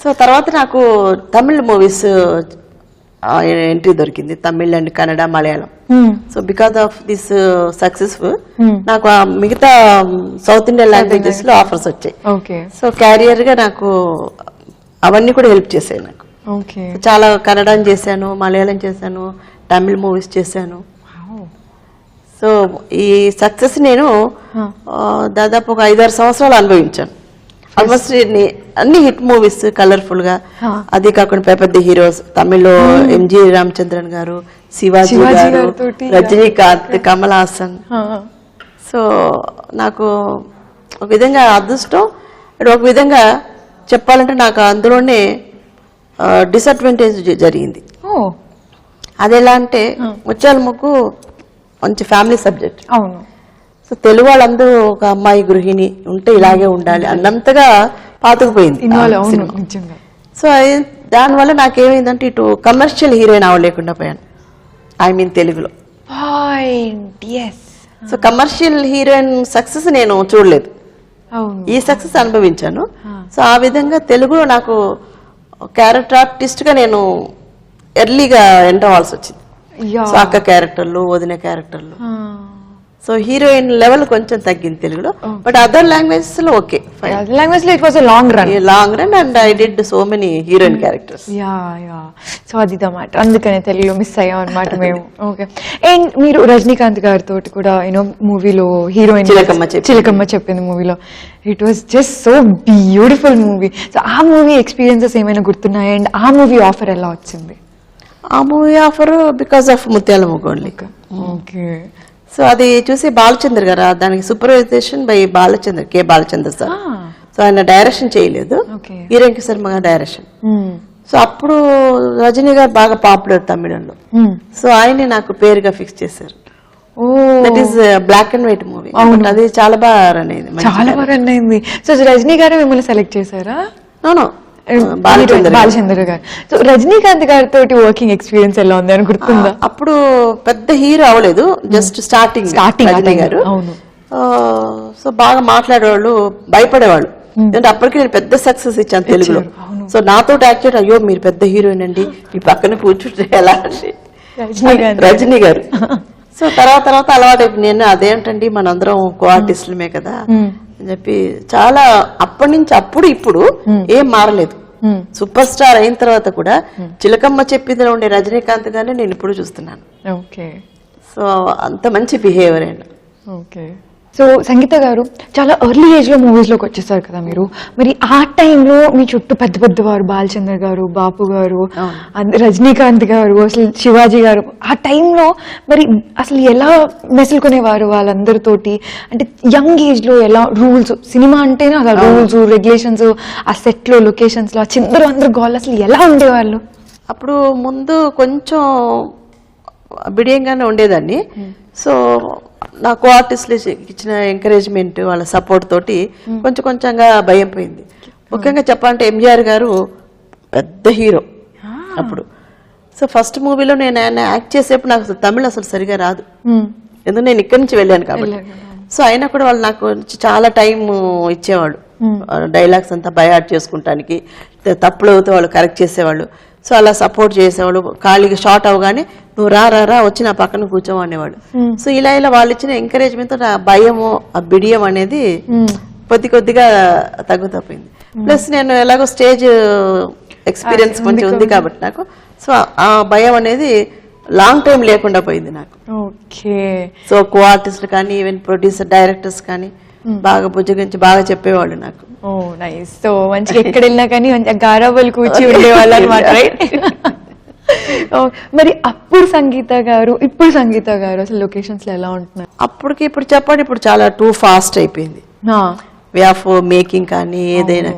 So తర్వాత నాకు తమిళ్ మూవీస్ ఎంట్రీ దొరికింది, Tamil and Kannada, Malayalam. So because of this successful నాకు మిగతా సౌత్ ఇండియన్ లాంగ్వేజెస్ లో ఆఫర్స్ వచ్చాయి. సో క్యారియర్ గా నాకు అవన్నీ కూడా హెల్ప్ చేశాయి నాకు. చాలా కన్నడం చేశాను, మలయాళం చేశాను, తమిళ్ మూవీస్ చేశాను. సో ఈ సక్సెస్ నేను దాదాపు ఒక 5-6 సంవత్సరాలు అనుభవించాను. ఆల్మోస్ట్ అన్ని హిట్ మూవీస్ కలర్ఫుల్ గా, అది కాకుండా పెద్ద హీరోస్ తమిళ్లో ఎంజి రామచంద్రన్ గారు, శివాజీ గారు, రజనీకాంత్, కమల్ హాసన్. సో నాకు ఒక విధంగా అదృష్టం, ఒక విధంగా చెప్పాలంటే నాకు అందులోనే డిసడ్వాంటేజ్ జరిగింది. అది ఎలా అంటే ముత్యాల ముగ్గు మంచి ఫ్యామిలీ సబ్జెక్ట్. అవును. సో తెలుగు వాళ్ళందరూ ఒక అమ్మాయి గృహిణి ఉంటే ఇలాగే ఉండాలి అన్నంతగా పాతుకుపోయింది. సో దానివల్ల నాకేమైందంటే ఇటు కమర్షియల్ హీరోయిన్ అవ్వలేకుండా పోయాను, ఐ మీన్ తెలుగులో. సో కమర్షియల్ హీరోయిన్ సక్సెస్ నేను చూడలేదు, ఈ సక్సెస్ అనుభవించాను. సో ఆ విధంగా తెలుగులో నాకు క్యారెక్టర్ ఆర్టిస్ట్ గా నేను ఎర్లీగా ఎంటర్ అవ్వాల్సి వచ్చింది. సో అక్క క్యారెక్టర్లు, వదిన క్యారెక్టర్లు. సో హీరోయిన్ లెవెల్ కొంచెం తగ్గింది తెలుగులో, బట్ అదర్ లాంగ్వేజెస్ లో ఓకే, లాంగ్వేజ్ లో it was long run and I did so many heroine characters. So అది అన్నమాట, అందుకనే తెలుగులో మిస్ అయ్యాం అనమాట మేము. ఓకే, అండ్ మీరు రజనీకాంత్ గారితో కూడా యూనో మూవీలో హీరోయిన్ చిలకమ్మ చెప్పింది మూవీలో, it was just so beautiful movie. So ఆ మూవీ ఎక్స్పీరియన్సెస్ ఏమైనా గుర్తున్నాయి? అండ్ ఆ మూవీ ఆఫర్ ఎలా వచ్చింది? ఆ మూవీ ఆఫర్ బికాస్ ఆఫ్ ముత్యాల ముగ్గు. ఓకే. సో అది చూసి బాలచంద్ర గారు, దానికి సూపర్వైజేషన్ by Balachandra, K Balachandra sir. So ఆయన డైరెక్షన్ చేయలేదు, హీరోయిన్ శర్మ గారు డైరెక్షన్. సో అప్పుడు రజనీ గారు బాగా పాపులర్ తమిళంలో. సో ఆయన్ని నాకు పేరుగా ఫిక్స్ చేశారు. That is black and white movie. అది చాలా బాగా రన్ అయింది. చాలా బాగా రన్ అయింది. సో రజనీ గారు మిమ్మల్ని సెలెక్ట్ చేశారా? నో బాలచంద్ర గారు. సో రజనీకాంత్ గారితో వర్కింగ్ ఎక్స్పీరియన్స్ ఎలా ఉంది అని గుర్తుందా? అప్పుడు పెద్ద హీరో అవ్వలేదు, జస్ట్ స్టార్టింగ్ రజనీ గారు. అవును. సో బాగా మాట్లాడేవాళ్ళు, భయపడేవాళ్ళు. ఎందుకంటే అప్పటికి నేను పెద్ద సక్సెస్ ఇచ్చాను తెలుగులో. సో నాతో యాక్ట్ చేయడం, అయ్యో మీరు పెద్ద హీరోయిన్ అండి, మీ పక్కన కూర్చుంటే ఎలా అండి రజనీ గారు. సో తర్వాత అలవాటు అయిపోయింది. నేను అదేంటండి మనందరం కో ఆర్టిస్టులమే కదా అని చెప్పి చాలా అప్పటి నుంచి ఇప్పుడు ఏం మారలేదు. సూపర్ స్టార్ అయిన తర్వాత కూడా చిలకమ్మ చెప్పిందిలో ఉండే రజనీకాంత్ గారిని నేను ఇప్పుడు చూస్తున్నాను. ఓకే. సో అంత మంచి బిహేవియర్ అయినా. ఓకే. సో సంగీత గారు చాలా ఎర్లీ ఏజ్ లో మూవీస్ లోకి వచ్చేసారు కదా మీరు. మరి ఆ టైంలో మీ చుట్టూ పెద్ద పెద్ద వారు, బాలచంద్ర గారు, బాపు గారు, రజనీకాంత్ గారు, అసలు శివాజీ గారు, ఆ టైంలో మరి అసలు ఎలా మెసులుకునేవారు వాళ్ళందరితోటి? అంటే యంగ్ ఏజ్ లో ఎలా రూల్స్, సినిమా అంటేనే అలా రూల్స్ రెగ్యులేషన్స్, ఆ సెట్ లో లొకేషన్స్ లో అందరూ గోల్, అసలు ఎలా ఉండేవాళ్ళు? అప్పుడు ముందు కొంచెం బిడియంగానే ఉండేదాన్ని. సో నాకు ఆర్టిస్టులు ఇచ్చిన ఎంకరేజ్మెంట్, వాళ్ళ సపోర్ట్ తోటి కొంచెంగా భయం పోయింది. ముఖ్యంగా చెప్పాలంటే ఎంజీఆర్ గారు పెద్ద హీరో అప్పుడు. సో ఫస్ట్ మూవీలో నేను ఆయన యాక్ట్ చేసేప్పుడు నాకు తమిళ్ అసలు సరిగా రాదు, ఎందుకంటే నేను ఇక్కడి నుంచి వెళ్ళాను కాబట్టి. సో అయినా కూడా వాళ్ళు నాకు చాలా టైం ఇచ్చేవాళ్ళు, డైలాగ్స్ అంతా బయాట్ చేసుకుంటానికి, తప్పులు అవుతే వాళ్ళు కరెక్ట్ చేసేవాళ్ళు. సో అలా సపోర్ట్ చేసేవాళ్ళు. ఖాళీగా షార్ట్ అవగానే నువ్వు రా వచ్చి నా పక్కన కూర్చోమనేవాడు. సో ఇలా వాళ్ళు ఇచ్చిన ఎంకరేజ్మెంట్ నా భయము, ఆ బిడియం అనేది కొద్దిగా తగ్గుతపోయింది. ప్లస్ నేను ఎలాగో స్టేజ్ ఎక్స్పీరియన్స్ కొంచెం ఉంది కాబట్టి నాకు, సో ఆ భయం అనేది లాంగ్ టైం లేకుండా పోయింది నాకు. ఓకే. సో కో ఆర్టిస్టులు కానీ, ఈవెన్ ప్రొడ్యూసర్, డైరెక్టర్స్ కానీ బాగా బుజ్జగించి బాగా చెప్పేవాళ్ళు నాకు. ఓ నైస్. సో మంచిగా ఎక్కడ వెళ్ళినా కానీ మంచిగా గారాబోలు కూర్చి ఉండేవాళ్ళు అనమాట, రైట్? మరి అప్పుడు సంగీత గారు, ఇప్పుడు సంగీత గారు అసలు లొకేషన్స్ లో ఎలా ఉంటున్నారు? అప్పటికి ఇప్పుడు చెప్పండి, ఇప్పుడు చాలా టూ ఫాస్ట్ అయిపోయింది వే ఆఫ్ మేకింగ్ కానీ ఏదైనా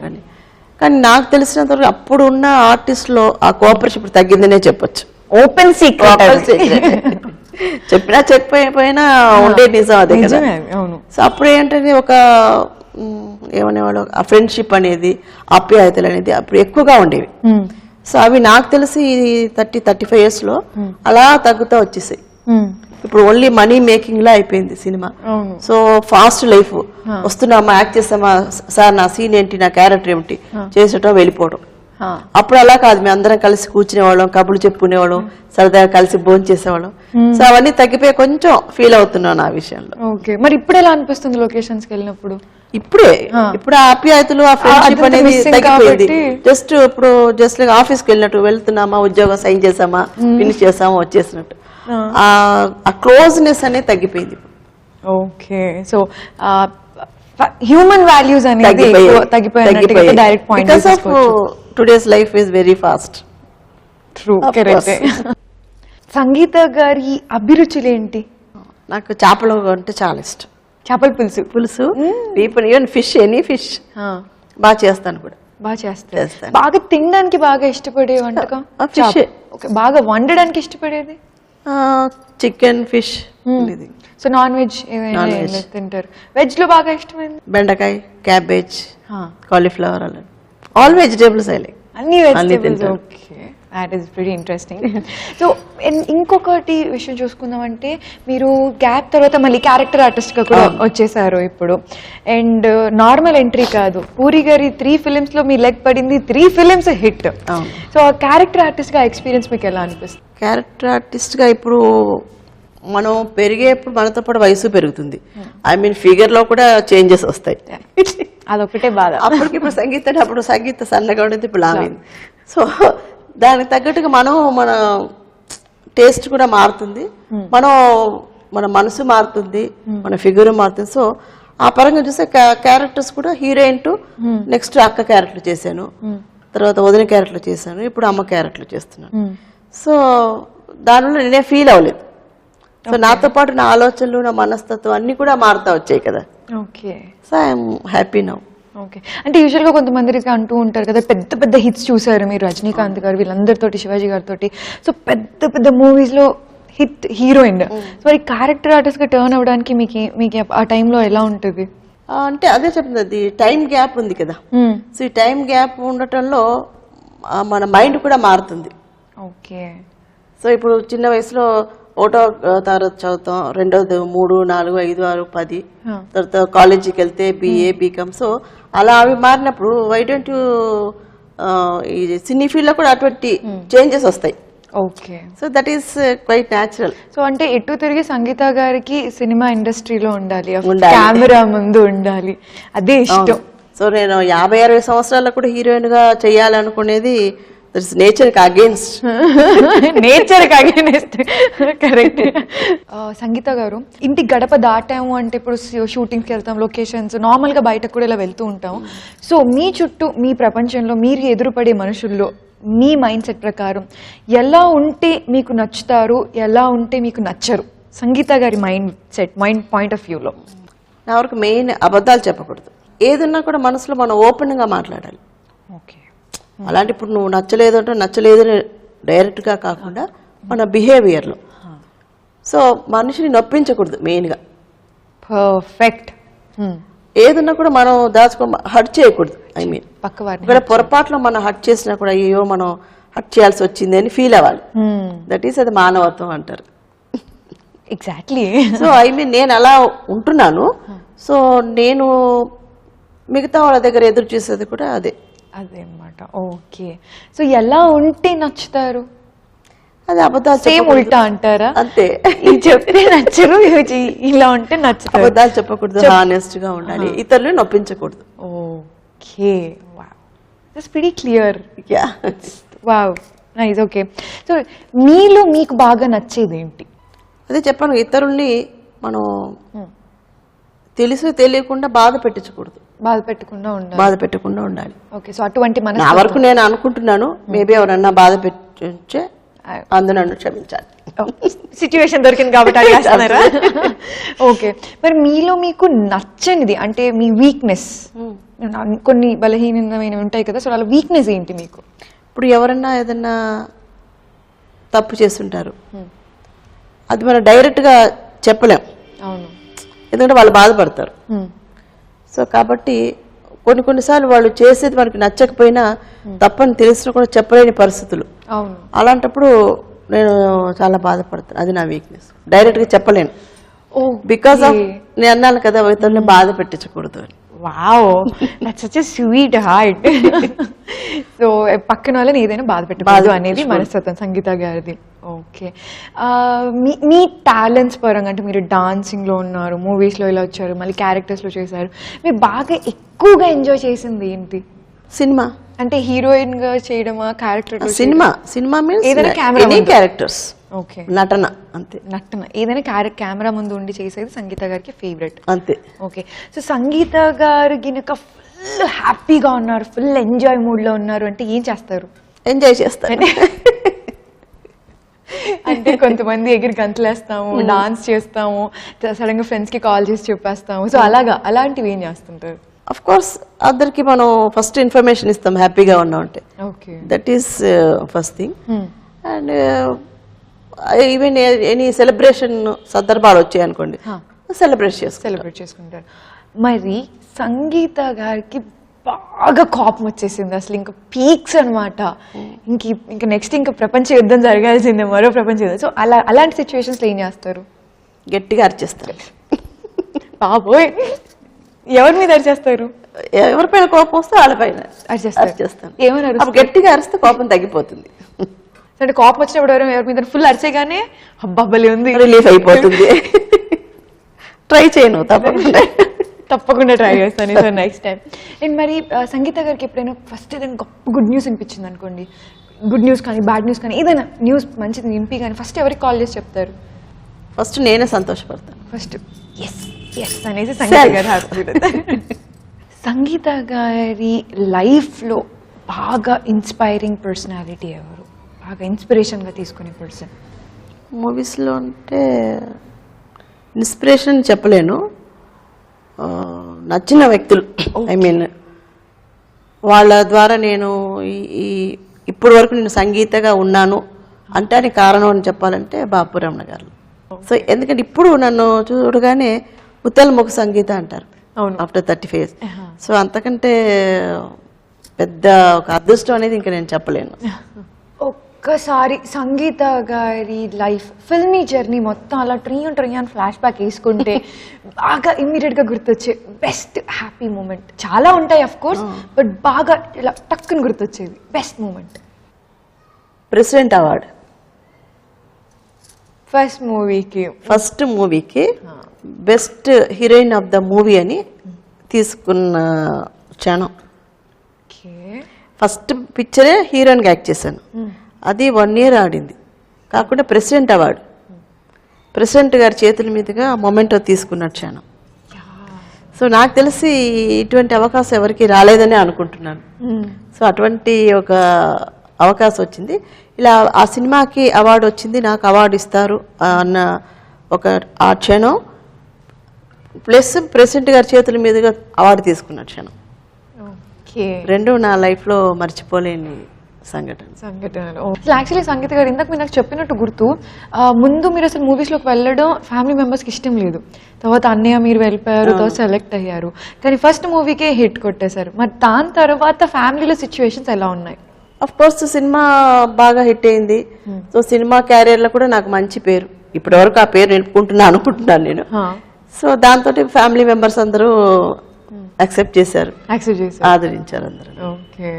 కానీ నాకు తెలిసినంత వరకు అప్పుడు ఉన్న ఆర్టిస్ట్ లో ఆ కోఆపరేషన్ ఇప్పుడు తగ్గిందనే చెప్పొచ్చు. ఓపెన్ సీక్రెట్ చెప్పినా చెప్పకపోయినా ఉండే నిజం అదే కదా. సో అప్పుడు ఏంటంటే ఒక ఏమనేవాళ్ళు, ఆ ఫ్రెండ్షిప్ అనేది, ఆప్యాయతలు అనేది అప్పుడు ఎక్కువగా ఉండేవి. సో అవి నాకు తెలిసి 30-35 years లో అలా తగ్గుతూ వచ్చేసాయి. ఇప్పుడు ఓన్లీ మనీ మేకింగ్ లా అయిపోయింది సినిమా. సో ఫాస్ట్ లైఫ్, వస్తున్నామా, యాక్ట్ చేస్తామా, సార్ నా సీన్ ఏంటి, నా క్యారెక్టర్ ఏమిటి, చేసేటం వెళ్ళిపోవడం. అప్పుడు అలా కాదు, మేము అందరం కలిసి కూర్చునేవాళ్ళం, కబుర్లు చెప్పుకునేవాళ్ళం, సరదాగా కలిసి భోజనం చేసేవాళ్ళం. సో అవన్నీ తగ్గిపోయి కొంచెం ఫీల్ అవుతున్నాను ఆ విషయంలో. ఓకే. మరి ఇప్పుడు ఎలా అనిపిస్తుంది లొకేషన్స్ కి వెళ్ళినప్పుడు? ఇప్పుడు ఆ ఆప్యాయతలు, ఆ ఫ్రెండ్షిప్ అనేది తగ్గిపోయింది. జస్ట్ లైక్ ఆఫీస్కి వెళ్ళినట్టు, వెళ్తున్నామా, ఉద్యోగం సైన్ చేసామా, ఫినిష్ చేసామా, వచ్చేసినట్టు ఆ క్లోజ్నెస్ అనేది తగ్గిపోయింది. ఓకే. సో హ్యూమన్ వాల్యూస్ అనేది తగ్గిపోయాయి. Direct point because of today's life is very fast. True, correct. Sangeetha గారి అభిరుచులు ఏంటి? నాకు చేపలు అంటే చాలా ఇష్టం. చేపల పులుసు, ఈవెన్ ఫిష్, ఎనీ ఫిష్ బాగా చేస్తాను కూడా. బాగా చేస్తాను. బాగా తినడానికి బాగా ఇష్టపడే వంటకం ఫిష్. బాగా వండడానికి ఇష్టపడేది chicken, fish. So non veg ఏమైనా తింటారు? వెజ్ లో బాగా ఇష్టమైంది బెండకాయ, క్యాబేజ్, కాలీఫ్లవర్, అలా ఆల్ వెజిటేబుల్స్ ఐ లైక్. అన్ని vegetables. Okay, that is very interesting. So ఇంకొకటి విషయం చూసుకుందామంటే, మీరు గ్యాప్ తర్వాత మళ్ళీ క్యారెక్టర్ ఆర్టిస్ట్ గా కూడా వచ్చేసారు ఇప్పుడు. అండ్ నార్మల్ ఎంట్రీ కాదు, పూరి గారి 3 films లో మీ లెగ్ పడింది, 3 films hit. So character artist గా ఎక్స్పీరియన్స్ మీకు ఎలా అనిపిస్తుంది? క్యారెక్టర్ ఆర్టిస్ట్ గా ఇప్పుడు మనం పెరిగేప్పుడు మనతో పాటు వయసు పెరుగుతుంది. ఐ మీన్ ఫిగర్ లో కూడా చేంజెస్ వస్తాయి. అదొకటే బాధ. అప్పటికి ఇప్పుడు సంగీత సన్నగా ఉండేది, ఇప్పుడు లావైంది. సో దానికి తగ్గట్టుగా మన టేస్ట్ కూడా మారుతుంది, మన మనసు మారుతుంది, మన ఫిగర్ మారుతుంది. సో ఆ పరంగా చూస్తే క్యారెక్టర్స్ కూడా హీరోయిన్ టు నెక్స్ట్ అక్క క్యారెక్టర్ చేశాను, తర్వాత వదిన క్యారెక్టర్ చేశాను, ఇప్పుడు అమ్మ క్యారెక్టర్ చేస్తున్నాను. సో దానివల్ల నేనే ఫీల్ అవ్వలేదు. సో నాతో పాటు నా ఆలోచనలు, నా మనస్తత్వం అన్ని కూడా మారుతా వచ్చాయి కదా. Okay. So I'm happy now. Okay. అంటే యూజువల్ గా కొంతమంది అంటూ ఉంటారు కదా, పెద్ద పెద్ద హిట్స్ చూసారు మీరు, రజనీకాంత్ గారు వీళ్ళందరితోటి, శివాజీ గారితో. సో పెద్ద పెద్ద మూవీస్ లో హిట్ హీరోయిన్. సో మరి క్యారెక్టర్ ఆర్టిస్ట్ గా టర్న్ అవ్వడానికి మీకు ఆ టైంలో ఎలా ఉంటుంది? అంటే అదే చెప్తుంది, అది టైం గ్యాప్ ఉంది కదా. సో ఈ టైం గ్యాప్ ఉండటంలో మన మైండ్ కూడా మారుతుంది. ఓకే. సో ఇప్పుడు చిన్న వయసులో 1వ తరగతి చదువుతాం, 2వ 3, 4, 5, 6, 10, తర్వాత కాలేజీకి వెళ్తే BA, BCom. సో అలా అవి మారినప్పుడు వై డోంట్ యూ ఈ సినీ ఫీల్డ్ లో కూడా అటువంటి చేంజెస్ వస్తాయి. Okay. So that is quite natural. So అంటే ఎటు తిరిగి సంగీత గారికి సినిమా ఇండస్ట్రీలో ఉండాలి, ఉండాలి. కెమెరా ముందు ఉండాలి, అదే ఇష్టం. సో నేను 50-60 సంవత్సరాల్లో కూడా హీరోయిన్ గా చేయాలనుకునేది నేచర్ కి అగేన్స్ట్. నేచర్ కి అగేన్స్ట్, కరెక్ట్. సంగీత గారు, ఇంటి గడప దాటాము అంటే ఇప్పుడు షూటింగ్స్కి వెళ్తాం, లొకేషన్స్, నార్మల్ గా బయటకు కూడా ఇలా వెళ్తూ ఉంటాం. సో మీ చుట్టూ, మీ ప్రపంచంలో మీరు ఎదురుపడే మనుషుల్లో మీ మైండ్ సెట్ ప్రకారం ఎలా ఉంటే మీకు నచ్చుతారు, ఎలా ఉంటే మీకు నచ్చరు, సంగీత గారి mind set, mind point of వ్యూలో? నా వరకు మెయిన్ అబద్ధాలు చెప్పకూడదు. ఏదున్నా కూడా మనసులో మనం ఓపెన్ గా మాట్లాడాలి. ఓకే. అలాంటి ఇప్పుడు నువ్వు నచ్చలేదు అంటే నచ్చలేదు డైరెక్ట్ గా కాకుండా మన బిహేవియర్లో. సో మనిషిని నొప్పించకూడదు మెయిన్గా. పర్ఫెక్ట్. ఏదున్నా కూడా మనం హర్ట్ చేయకూడదు. ఐ మీన్ పక్కవారిని ఇక్కడ పొరపాట్లో మనం హర్ట్ చేసినా కూడా అయ్యో మనం హర్ట్ చేయాల్సి వచ్చింది అని ఫీల్ అవ్వాలి. దట్ ఈస్ అది మానవత్వం అంటారు. ఎగ్జాక్ట్లీ. సో ఐ మీన్ నేను అలా ఉంటున్నాను. సో నేను మిగతా వాళ్ళ దగ్గర ఎదురు చూసేది కూడా అదే అన్నమాట. ఓకే. సో ఎలా ఉంటే నచ్చుతారు? అది అబద్ధాలు సేమ్ ఉల్టా అంటారా? అంతే. ఇది చెప్తే నచ్చరు, ఇలా ఉంటే నచ్చుతారు. అబద్ధాలు చెప్పకూడదు, హానెస్ట్ గా ఉండాలి, ఇతరులను నొప్పించకూడదు. Okay. Wow, that's pretty clear. Yeah. Wow, nice. Okay. So మీలో మీకు బాగా నచ్చేది ఏంటి? అదే చెప్పాను, ఇతరుల్ని మనం తెలిసి తెలియకుండా బాధ పెట్టించకూడదు, బాధ పెట్టకుండా ఉండాలి. ఓకే. సో అటువంటి నా వరకు నేను అనుకుంటున్నాను. మేబీ ఎవరన్నా బాధ పెట్టే అందు నన్ను క్షమించాలి. సిచ్యువేషన్ దొరికింది కాబట్టి అడిగేస్తున్నారా? ఓకే. మరి మీలో మీకు నచ్చనిది అంటే మీ వీక్నెస్, కొన్ని బలహీనమైనవి ఉంటాయి కదా, సో అలా వీక్నెస్ ఏంటి మీకు? ఇప్పుడు ఎవరన్నా ఏదన్నా తప్పు చేస్తుంటారు, అది మనం డైరెక్ట్గా చెప్పలేం. అవును. ఎందుకంటే వాళ్ళు బాధపడతారు. సో కాబట్టి కొన్నిసార్లు వాళ్ళు చేసేది మనకి నచ్చకపోయినా తప్పని తెలిసినా కూడా చెప్పలేని పరిస్థితులు. అవును. అలాంటప్పుడు నేను చాలా బాధపడతాను. అది నా వీక్నెస్. డైరెక్ట్గా చెప్పలేను. బికాస్ ఆఫ్ నేను అన్నాను కదా, ఇతరులని బాధ పెట్టించకూడదు అని. Wow, that's such a sweet heart. So పక్కన వాళ్ళని ఏదైనా బాధ పెట్టకూడదు అనేది మనస్తత్వం సంగీత గారిది. ఓకే. మీ టాలెంట్స్ పరంగా అంటే మీరు డాన్సింగ్లో ఉన్నారు, మూవీస్లో ఇలా వచ్చారు, మళ్ళీ క్యారెక్టర్స్లో చేశారు, మీరు బాగా ఎక్కువగా ఎంజాయ్ చేసింది ఏంటి? సినిమా అంటే హీరోయిన్ గా చేయడమా, క్యారెక్టర్? సినిమా మీన్స్ ఏదైనా కెమెరా క్యారెక్టర్స్. ఓకే. నటన అంతే. నటన ఏదైనా కెమెరా ముందు ఉండి చేసేది సంగీత గారికి ఫేవరెట్ అంతే. ఓకే. సో సంగీత గారు గినక ఫుల్ హ్యాపీగా ఉన్నారు, ఫుల్ ఎంజాయ్ మూడ్ లో ఉన్నారు అంటే ఏం చేస్తారు? ఎంజాయ్ చేస్తారు. అంటే కొంతమంది ఎగిరి గంతులేస్తాము, డాన్స్ చేస్తాము, సడన్ గా ఫ్రెండ్స్ కి కాల్ చేసి చెప్పేస్తాము. సో అలాంటివి ఏం చేస్తుంటారు? అఫ్ కోర్స్ అందరికి మనం ఫస్ట్ ఇన్ఫర్మేషన్ ఇస్తాం హ్యాపీగా ఉన్నాం అంటే. Okay. That is first thing. And even any celebration సందర్భాలు వచ్చాయి అనుకోండి, సెలబ్రేట్ చేసుకుంటారు. మరి సంగీత గారికి బాగా కోపం వచ్చేసింది, అసలు ఇంకా పీక్స్ అనమాట, ఇంక నెక్స్ట్ ఇంకా ప్రపంచ యుద్ధం జరగాల్సిందే, మరో ప్రపంచ యుద్ధం. సో అలాంటి సిచ్యువేషన్స్ లో ఏం చేస్తారు? గట్టిగా అరిచేస్తారు. బాబోయ్, ఎవరి మీద అరిచేస్తారు? ఎవరిపైన కోపం వస్తే వాళ్ళపైన అరిచేస్తాను. ఏమన్నారు? గట్టిగా అరిస్తే కోపం తగ్గిపోతుంది. అంటే కోపం వచ్చినప్పుడు ఎవరి మీద ఫుల్ అరిచేగానే అబ్బాబలి ఉంది, రిలీఫ్ అయిపోతుంది. ట్రై చేయను, తప్పకుండా ట్రై చేస్తాను సార్ నెక్స్ట్ టైం. అండ్ మరి సంగీత గారికి ఎప్పుడైనా ఫస్ట్ ఏదైనా గొప్ప గుడ్ న్యూస్ అనిపించింది అనుకోండి, గుడ్ న్యూస్ కానీ బ్యాడ్ న్యూస్ కానీ ఏదైనా న్యూస్ మంచిది నింపి కానీ ఫస్ట్ ఎవరికి కాల్ చేసి చెప్తారు? ఫస్ట్ నేనే సంతోషపడతాను. ఫస్ట్ ఎస్ ఎస్ అనేసి సంగీత గారు హ్యాపీ. సంగీత గారి లైఫ్లో బాగా ఇన్స్పైరింగ్ పర్సనాలిటీ ఎవరు? బాగా ఇన్స్పిరేషన్గా తీసుకునే పర్సన్? మూవీస్లో అంటే ఇన్స్పిరేషన్ చెప్పలేను, నచ్చిన వ్యక్తులు. ఐ మీన్ వాళ్ళ ద్వారా నేను ఇప్పటి వరకు నేను సంగీతగా ఉన్నాను అంటే కారణం అని చెప్పాలంటే బాపు రమణ గారు. సో ఎందుకంటే ఇప్పుడు నన్ను చూడగానే ముత్తలముఖ సంగీత అంటారు. అవును. After 35 years. సో అంతకంటే పెద్ద ఒక అదృష్టం అనేది ఇంకా నేను చెప్పలేను. ఒక్కసారి సంగీత గారి లైఫ్ ఫిల్మీ జర్నీ మొత్తం అలా ట్రీ అని ఫ్లాష్ బ్యాక్ వేసుకుంటే బాగా ఇమ్మీడియట్ గా గుర్తొచ్చే బెస్ట్ హ్యాపీ మూమెంట్ చాలా ఉంటాయి అఫ్ కోర్స్, బట్ బాగా ఇలా టక్కుని గుర్తొచ్చేది best moment. President award first మూవీకి best heroine of the movie అని తీసుకున్న క్షణం. ఫస్ట్ పిక్చరే హీరోయిన్గా యాక్ట్ చేశాను, అది 1 year ఆడింది. కాకుండా ప్రెసిడెంట్ అవార్డు ప్రెసిడెంట్ గారి చేతుల మీదుగా మొమెంటో తీసుకున్న క్షణం. సో నాకు తెలిసి ఇటువంటి అవకాశం ఎవరికి రాలేదని అనుకుంటున్నాను. సో అటువంటి ఒక అవకాశం వచ్చింది. ఇలా ఆ సినిమాకి అవార్డు వచ్చింది, నాకు అవార్డు ఇస్తారు అన్న ఒక ఆ క్షణం, ప్లస్ ప్రెసిడెంట్ గారి చేతుల మీదుగా అవార్డు తీసుకున్న క్షణం, రెండు నా లైఫ్లో మర్చిపోలేని సంఘటనలు. యాక్చువల్లీ సంగీత గారు ఇందాక మీరు నాకు చెప్పినట్టు గుర్తు, ముందు మీరు అసలు మూవీస్లోకి వెళ్ళడం ఫ్యామిలీ మెంబర్స్కి ఇష్టం లేదు, తర్వాత అన్నయ్య మీరు వెళ్ళిపోయారు, తర్వాత సెలెక్ట్ అయ్యారు, కానీ ఫస్ట్ మూవీకే హిట్ కొట్టేశారు. మరి దాని తర్వాత ఫ్యామిలీలో సిచ్యువేషన్స్ ఎలా ఉన్నాయి? అఫ్ కోర్స్ సినిమా బాగా హిట్ అయింది. సో సినిమా క్యారియర్లో కూడా నాకు మంచి పేరు, ఇప్పటి వరకు ఆ పేరు నిలుపుకుంటున్నా అనుకుంటున్నాను నేను. సో దాంతో ఫ్యామిలీ మెంబర్స్ అందరూ యాక్సెప్ట్ చేశారు, ఆదరించారు అందరూ. ఓకే.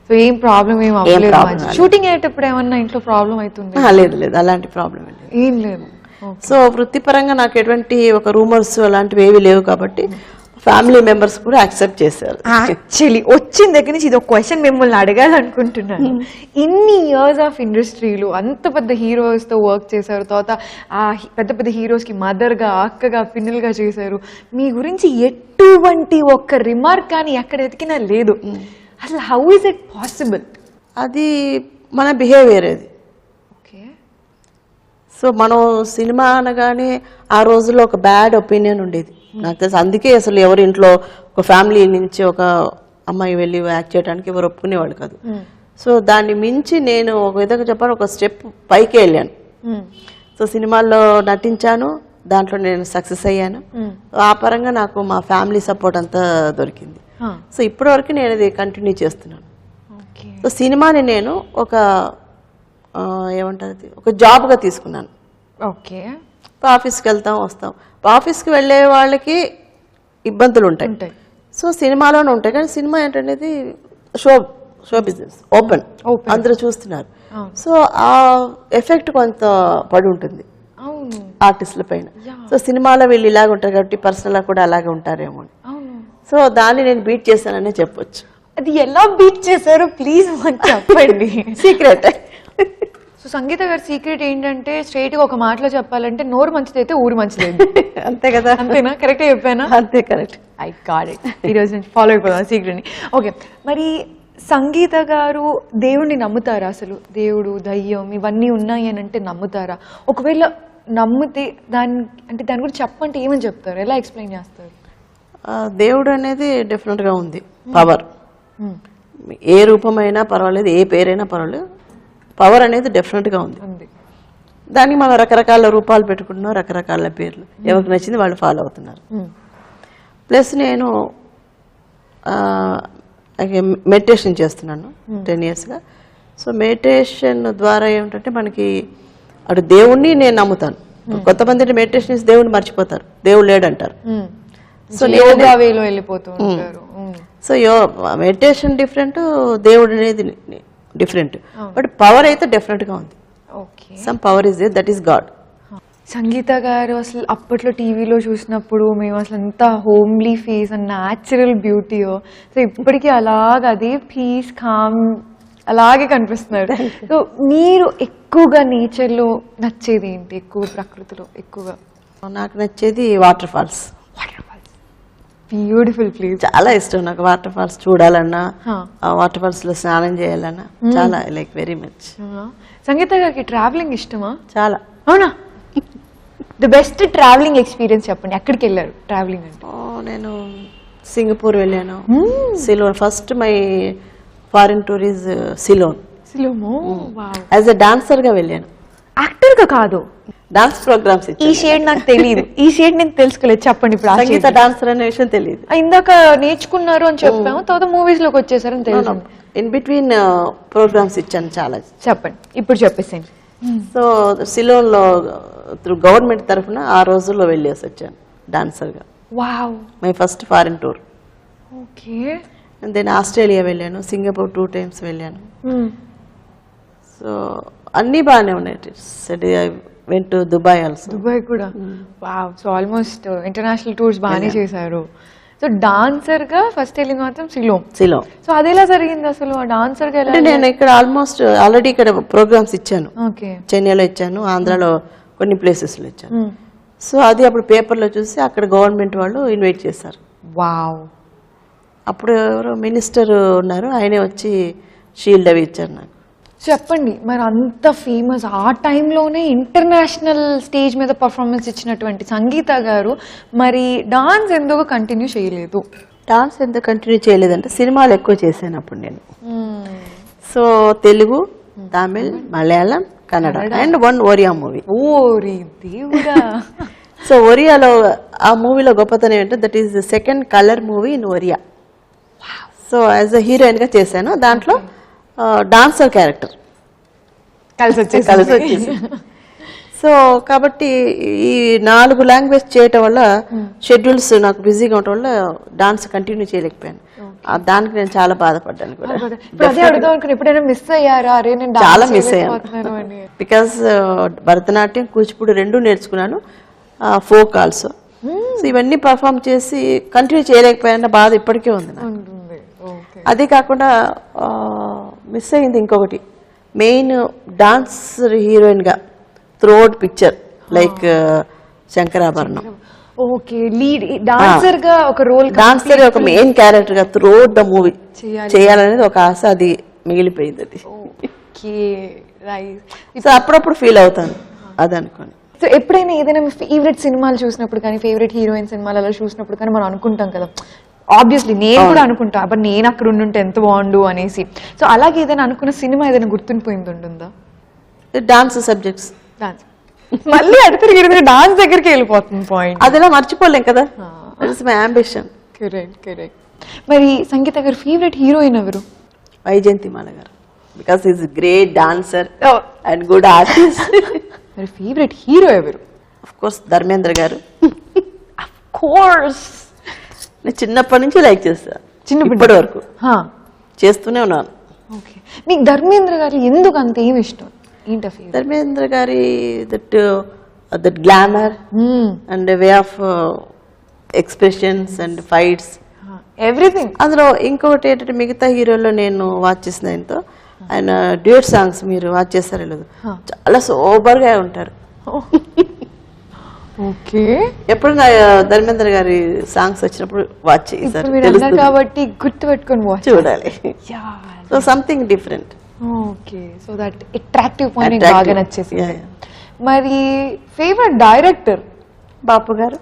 సో ఏం ప్రాబ్లం ఏం అవ్వలేదు? షూటింగ్ అయ్యేటప్పుడు ఏమన్నా ఇంట్లో ప్రాబ్లం అవుతుంది? లేదు లేదు, అలాంటి ప్రాబ్లం ఏం లేదు. సో వృత్తిపరంగా నాకు ఎటువంటి ఒక రూమర్స్ అలాంటివి ఏవి లేవు కాబట్టి ఫ్యామిలీ మెంబర్స్ కూడా యాక్సెప్ట్ చేశారు. యాక్చువల్లీ వచ్చిన దగ్గర నుంచి ఇది ఒక క్వశ్చన్ మిమ్మల్ని అడగాలనుకుంటున్నాను. ఇన్ని ఇయర్స్ ఆఫ్ ఇండస్ట్రీలు అంత పెద్ద హీరోస్ తో వర్క్ చేశారు, తర్వాత ఆ పెద్ద పెద్ద హీరోస్ కి మదర్ గా, అక్కగా, పిన్నెలుగా చేశారు. మీ గురించి ఎటువంటి ఒక్క రిమార్క్ కానీ ఎక్కడ ఎతికినా లేదు. అసలు హౌ ఇస్ ఇట్ పాసిబుల్? అది మన బిహేవియర్ అది. ఓకే. సో మనం సినిమా అనగానే ఆ రోజుల్లో ఒక బ్యాడ్ ఒపీనియన్ ఉండేది నాకు తెలుసు. అందుకే అసలు ఎవరి ఇంట్లో ఒక ఫ్యామిలీ నుంచి ఒక అమ్మాయి వెళ్ళి యాక్ట్ చేయడానికి ఎవరు ఒప్పుకునేవాళ్ళు కాదు. సో దాన్ని మించి నేను ఒక విధంగా చెప్పాను, ఒక స్టెప్ పైకి వెళ్ళాను. సో సినిమాల్లో నటించాను, దాంట్లో నేను సక్సెస్ అయ్యాను. ఆ పరంగా నాకు మా ఫ్యామిలీ సపోర్ట్ అంతా దొరికింది. సో ఇప్పటి వరకు నేను అది కంటిన్యూ చేస్తున్నాను. సో సినిమాని నేను ఒక ఏమంటారు, ఒక జాబ్గా తీసుకున్నాను. ఓకే. ఆఫీస్కి వెళ్తాం వస్తాం, ఆఫీస్కి వెళ్ళే వాళ్ళకి ఇబ్బందులు ఉంటాయి, సో సినిమాలోనే ఉంటాయి. కానీ సినిమా ఏంటనేది షో బిజినెస్, ఓపెన్, అందరూ చూస్తున్నారు. సో ఆ ఎఫెక్ట్ కొంత పడి ఉంటుంది ఆర్టిస్టుల పైన. సో సినిమాలో వీళ్ళు ఇలాగ ఉంటారు కాబట్టి పర్సనల్గా కూడా అలాగే ఉంటారేమో. సో దాన్ని నేను బీట్ చేశాననే చెప్పొచ్చు. అది ఎలా బీట్ చేశారో ప్లీజ్ మాకు చెప్పండి. సీక్రెట్. సో సంగీత గారి సీక్రెట్ ఏంటంటే, స్ట్రైట్ గా ఒక మాటలో చెప్పాలంటే, నోరు మంచిదైతే ఊరు మంచిదైతే. అంతే కదా? అంతేనా? కరెక్ట్ చెప్పానా? అంతే, కరెక్ట్. I got it. ఈ రోజు నుంచి ఫాలో అయిపోదాం సీక్రెట్ ని. ఓకే, మరి సంగీత గారు దేవుణ్ణి నమ్ముతారా? అసలు దేవుడు, దయ్యం ఇవన్నీ ఉన్నాయి అని అంటే నమ్ముతారా? ఒకవేళ నమ్మితే దాని గురించి చెప్పంటే ఏమని చెప్తారు, ఎలా ఎక్స్ప్లెయిన్ చేస్తారు? దేవుడు అనేది డెఫినెట్గా ఉంది, పవర్. ఏ రూపమైనా పర్వాలేదు, ఏ పేరైనా పర్వాలేదు, పవర్ అనేది డెఫినెట్గా ఉంది. దానికి మనం రకరకాల రూపాలు పెట్టుకుంటున్నాం, రకరకాల పేర్లు, ఎవరికి నచ్చింది వాళ్ళు ఫాలో అవుతున్నారు. ప్లస్ నేను మెడిటేషన్ చేస్తున్నాను 10 yearsగా. సో మెడిటేషన్ ద్వారా ఏమిటంటే మనకి అటు దేవుణ్ణి నేను నమ్ముతాను. కొంతమంది మెడిటేషన్ చేసి దేవుణ్ణి మర్చిపోతారు, దేవుడు లేడంటారు. సో యోగా వేలో వెళ్ళిపోతూ ఉంటారు. సో మెడిటేషన్ డిఫరెంట్, దేవుడు అనేది డిఫరెంట్, బట్ పవర్ అయితే డెఫినెట్గా ఉంది. Some power is there, that is god. Sangeetha garu అసలు అప్పట్లో టీవీలో చూసినప్పుడు మేము అసలు ఎంత హోమ్లీ ఫేస్ అండ్ న్యాచురల్ బ్యూటీయో, సో ఇప్పటికీ అలాగే అదే పీస్, కామ్ అలాగే కనిపిస్తున్నారు. సో మీరు ఎక్కువగా నేచర్లో నచ్చేది ఏంటి? ఎక్కువ ప్రకృతిలో ఎక్కువగా నాకు నచ్చేది వాటర్ ఫాల్స్. బ్యూటిఫుల్ ప్లేస్, చాలా ఇష్టం నాకు. వాటర్ ఫాల్స్ చూడాలన్నా, వాటర్ ఫాల్స్ లో స్నానం చేయాలన్నా చాలా లైక్ వెరీ మచ్. సంగీత గారికి ట్రావెలింగ్ ఇష్టమా? చాలా. అవునా? ది బెస్ట్ ట్రావెలింగ్ ఎక్స్పీరియన్స్ చెప్పండి. ఎక్కడికి వెళ్ళారు ట్రావెలింగ్ అంటే? నేను సింగపూర్ వెళ్ళాను, Ceylon. First my foreign tour is Ceylon. Ceylon. As a dancer గా వెళ్ళాను, యాక్టర్ గా కాదు. డాన్స్ ప్రోగ్రామ్స్ ఈ షేడ్ నాకు తెలియదు, ఈ షేడ్ నేను తెలుసుకోలేదు, చెప్పండి ఇప్పుడు. ఆ సంగీత shade. డాన్సర్ అనే విషయం తెలియదు. ఇందాక నేర్చుకున్నారు అని చెప్పాము, తర్వాత మూవీస్ లోకి వచ్చేసారని తెలుసు. ఇన్ బిట్వీన్ ప్రోగ్రామ్స్ ఇచ్చాను చాలా. చెప్పండి ఇప్పుడు చెప్పేసేయండి. సో సిలోన్లో త్రూ గవర్నమెంట్ తరఫున ఆ రోజుల్లో వెళ్ళేసి వచ్చాను డాన్సర్గా. Wow. My first foreign tour. Okay. And then Australia వెళ్ళాను, సింగపూర్ 2 times వెళ్ళాను. సో అన్నీ బాగానే ఉన్నాయి. I went to Dubai also. Dubai కూడా. Wow. So almost international tours బాగానే చేశారు. సో డాన్సర్ గా ఫస్ట్ వెళ్ళింది మాత్రం సిలోన్. సో అది ఎలా జరిగింది అసలు, డాన్సర్ గా? అంటే నేను ఇక్కడ ఆల్మోస్ట్ ఆల్రెడీ ఇక్కడ ప్రోగ్రామ్స్ ఇచ్చాను. ఓకే. చెన్నైలో ఇచ్చాను, ఆంధ్రాలో కొన్ని ప్లేసెస్లో ఇచ్చాను. సో అది అప్పుడు పేపర్లో చూసి అక్కడ గవర్నమెంట్ వాళ్ళు ఇన్వైట్ చేశారు. వావ్. అప్పుడు ఎవరో మినిస్టర్ ఉన్నారు, ఆయనే వచ్చి షీల్డ్ అవి ఇచ్చారు నాకు. చెప్పండి మరి, అంత ఫేమస్ ఆ టైంలోనే ఇంటర్నేషనల్ స్టేజ్ మీద పర్ఫార్మెన్స్ ఇచ్చినటువంటి సంగీత గారు మరి డాన్స్ ఎందుకు కంటిన్యూ చేయలేదు? డాన్స్ ఎందుకు కంటిన్యూ చేయలేదంటే సినిమాలు ఎక్కువ చేశాను అప్పుడు నేను. So Telugu, Tamil, Malayalam, Kannada and 1 Oriya movie. ఓరి దేవుడా. సో ఒరియాలో ఆ మూవీలో గొప్పతనం ఏంటంటే that is the second colour movie in Oriya. So as a heroine గా చేశాను, దాంట్లో డాన్సర్ క్యారెక్టర్ కలిసి వచ్చేసి. సో కాబట్టి ఈ 4 లాంగ్వేజ్ చేయటం వల్ల షెడ్యూల్స్ నాకు బిజీగా ఉండటం వల్ల డాన్స్ కంటిన్యూ చేయలేకపోయాను. దానికి నేను చాలా బాధపడ్డాను కూడా. ఎప్పుడైనా మిస్ అయ్యారా? అరే నేను చాలా మిస్ అయ్యాను. బికాస్ భరతనాట్యం, కూచిపూడి 2 నేర్చుకున్నాను, ఫోక్ ఆల్సో. సో ఇవన్నీ పర్ఫామ్ చేసి కంటిన్యూ చేయలేకపోయాన్న బాధ ఇప్పటికే ఉంది నాకు. అదే కాకుండా మిస్ అయింది ఇంకొకటి, మెయిన్ డాన్స్ హీరోయిన్ గా throughout picture like Shankarabharanam. Okay. Lead dancer గా ఒక రోల్, డాన్సర్ ఒక మెయిన్ క్యారెక్టర్ గా త్రూఅవుట్ ద మూవీ చేయాలనేది ఒక ఆశ, అది మిగిలిపోయింది. అది సో అప్పుడప్పుడు ఫీల్ అవుతాను అది అనుకోని. సో ఎప్పుడైనా ఏదైనా ఫేవరెట్ సినిమాలు చూసినప్పుడు కానీ, ఫేవరెట్ హీరోయిన్ సినిమాలు అలా చూసినప్పుడు కానీ మనం అనుకుంటాం కదా, ఆబ్వియస్లీ నేను కూడా అనుకుంటా బట్ నేను అక్కడ ఉండుంటే ఎంత బాగుండు అనేసి. సో అలాగే ఏదైనా అనుకున్న సినిమా ఏదైనా గుర్తుండిపోయింది ఉంటుందా? Dance subjects. డాన్స్ మళ్ళీ అడిగితే డాన్స్ దగ్గరికి వెళ్ళిపోతుంది పాయింట్. అదేలా మర్చిపోలేం కదా, దట్స్ మై అంబిషన్. కరెక్ట్. మరి సంగీత గారు ఫేవరెట్ హీరోయిన్ ఎవరు? వైజయంతిమాల గారు, because is great dancer and good artist. మరి ఫేవరెట్ హీరో ఎవరు? ఆఫ్ కోర్స్ ధర్మేంద్ర గారు. Of course. నేను చిన్నప్పటి నుంచి లైక్ చేస్తాను, ఇప్పటి వరకు చేస్తూనే ఉన్నాను. ఓకే. మీకు ధర్మేంద్ర గారు ఎందుకు అంత ఏమి ఇష్టం? ఏంటి ధర్మేంద్ర గారి that glamour and way of expressions and fights, everything. అందులో ఇంకొకటి ఏంటంటే మిగతా హీరోల్లో నేను వాచ్ చేసిన ఆయనతో ఆయన డ్యూయట్ సాంగ్స్ మీరు వాచ్ చేస్తారో లేదు, చాలా సోబర్ గా ఉంటారు. ఓకే. ఎప్పుడైనా ధర్మేంద్ర గారి సాంగ్స్ వచ్చినప్పుడు వాచ్ చేశారు కాబట్టి గుర్తు పెట్టుకొని చూడాలి. So something different. Okay. So that attractive point బాగా నచ్చేసి. మరి ఫేవరెట్ డైరెక్టర్? బాపు గారు.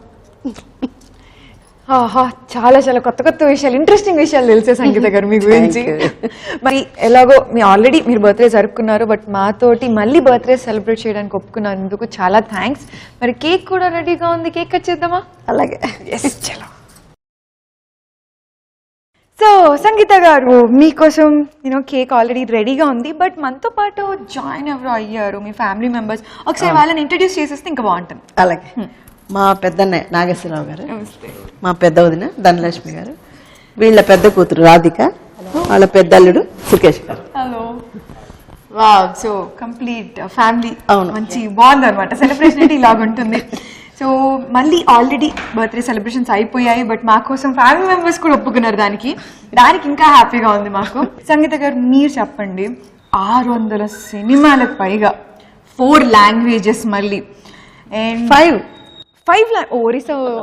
చాలా చాలా కొత్త కొత్త విషయాలు, ఇంట్రెస్టింగ్ విషయాలు తెలిసే సంగీత గారు మీ గురించి. మరి ఎలాగో ఆల్రెడీ మీరు బర్త్డే జరుపుకున్నారు, బట్ మాతోటి మళ్ళీ బర్త్డే సెలబ్రేట్ చేయడానికి ఒప్పుకున్నందుకు చాలా థ్యాంక్స్. మరి కేక్ కూడా రెడీగా ఉంది, కేక్ కట్ చేద్దామా? అలాగే. చలో. సో సంగీత గారు మీకోసం కేక్ ఆల్రెడీ రెడీగా ఉంది, బట్ మనతో పాటు జాయిన్ ఎవరు అయ్యారు మీ ఫ్యామిలీ మెంబర్స్, ఒకసారి వాళ్ళని ఇంట్రడ్యూస్ చేసేస్తే ఇంకా బాగుంటుంది. అలాగే. మా పెద్దన్నయ్య నాగేశ్వరరావు గారు, మా పెద్ద వదిన ధనలక్ష్మి గారు, వీళ్ళ పెద్ద కూతురు రాధిక, వాళ్ళ పెద్దల్లుడు సుకేష్ గారు. Hello. Wow. So complete family. అవును. మంచి బాగుంది అనమాట సెలబ్రేషన్ అంటే ఇలాగుంటుంది. సో మళ్ళీ ఆల్రెడీ బర్త్డే సెలబ్రేషన్స్ అయిపోయాయి, బట్ మా కోసం ఫ్యామిలీ మెంబర్స్ కూడా ఒప్పుకున్నారు, దానికి ఇంకా హ్యాపీగా ఉంది మాకు. సంగీత గారు మీరు చెప్పండి, 600 సినిమాలకు పైగా, 4 లాంగ్వేజెస్, మళ్ళీ అండ్ 5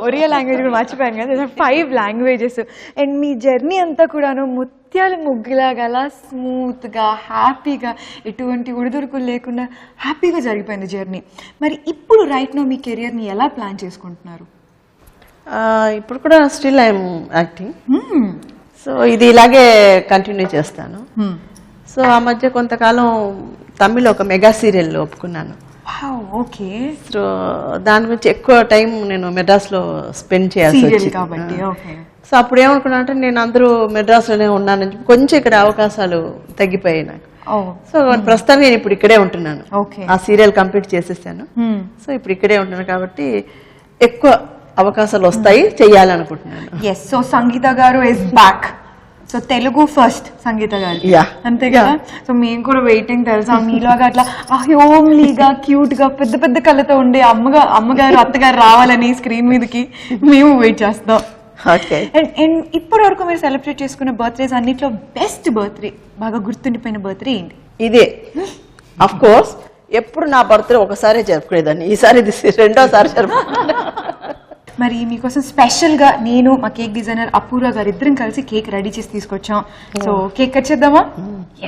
ఒరియా లాంగ్వేజ్ కూడా మర్చిపోయాను కదా, 5 లాంగ్వేజెస్, అండ్ మీ జర్నీ అంతా కూడాను ముత్యాల ముగ్గులాగా అలా స్మూత్గా హ్యాపీగా ఎటువంటి ఒడిదుడుకులు లేకుండా హ్యాపీగా జరిగిపోయింది జర్నీ. మరి ఇప్పుడు రైట్ నో మీ కెరియర్ని ఎలా ప్లాన్ చేసుకుంటున్నారు? ఇప్పుడు కూడా స్టిల్ ఐఎమ్ యాక్టింగ్. సో ఇది ఇలాగే కంటిన్యూ చేస్తాను. సో ఆ మధ్య కొంతకాలం తమిళ్ ఒక మెగా సీరియల్ ఒప్పుకున్నాను, ఓకే. సో దాని గురించి ఎక్కువ టైం నేను మెడ్రాస్లో స్పెండ్ చేయాల్సి సీరియల్ వచ్చింది. కాబట్టి ఓకే. సో అప్పుడు ఏమనుకున్నా అంటే నేను అందరూ మెడ్రాస్లోనే ఉన్నానని చెప్పి కొంచెం ఇక్కడ అవకాశాలు తగ్గిపోయాయి నాకు. సో ప్రస్తుతానికి నేను ఇప్పుడు ఇక్కడే ఉంటున్నాను. ఓకే. ఆ సీరియల్ కంప్లీట్ చేసేసాను. సో ఇప్పుడు ఇక్కడే ఉంటున్నాను కాబట్టి ఎక్కువ అవకాశాలు వస్తాయి, చెయ్యాలనుకుంటున్నాను. Yes. So Sangeetha garu is back. So Telugu first Sangeetha garu, అంతే కదా. సో మేము కూడా వెయిటింగ్ తెలుసా, మీలాగా అట్లా హోమ్లీగా క్యూట్ గా పెద్ద పెద్ద కళ్ళతో ఉండే అమ్మగారు అత్తగారు రావాలని స్క్రీన్ మీదకి మేము వెయిట్ చేస్తాం. అండ్ ఇప్పటి వరకు మీరు సెలబ్రేట్ చేసుకున్న బర్త్డేస్ అన్నిట్లో బెస్ట్ బర్త్డే, బాగా గుర్తుండిపోయిన బర్త్డే ఏంటి? ఇదే. అఫ్ కోర్స్ ఎప్పుడు నా బర్త్డే ఒకసారి జరుపుకునేదాన్ని, ఈసారి ఇది రెండోసారి జరుపుకుంటా. మరి మీకోసం స్పెషల్ గా నేను మా కేక్ డిజైనర్ అపూర్వ గారు ఇద్దరం కలిసి కేక్ రెడీ చేసి తీసుకొచ్చాం. సో కేక్ కట్ చేద్దామా?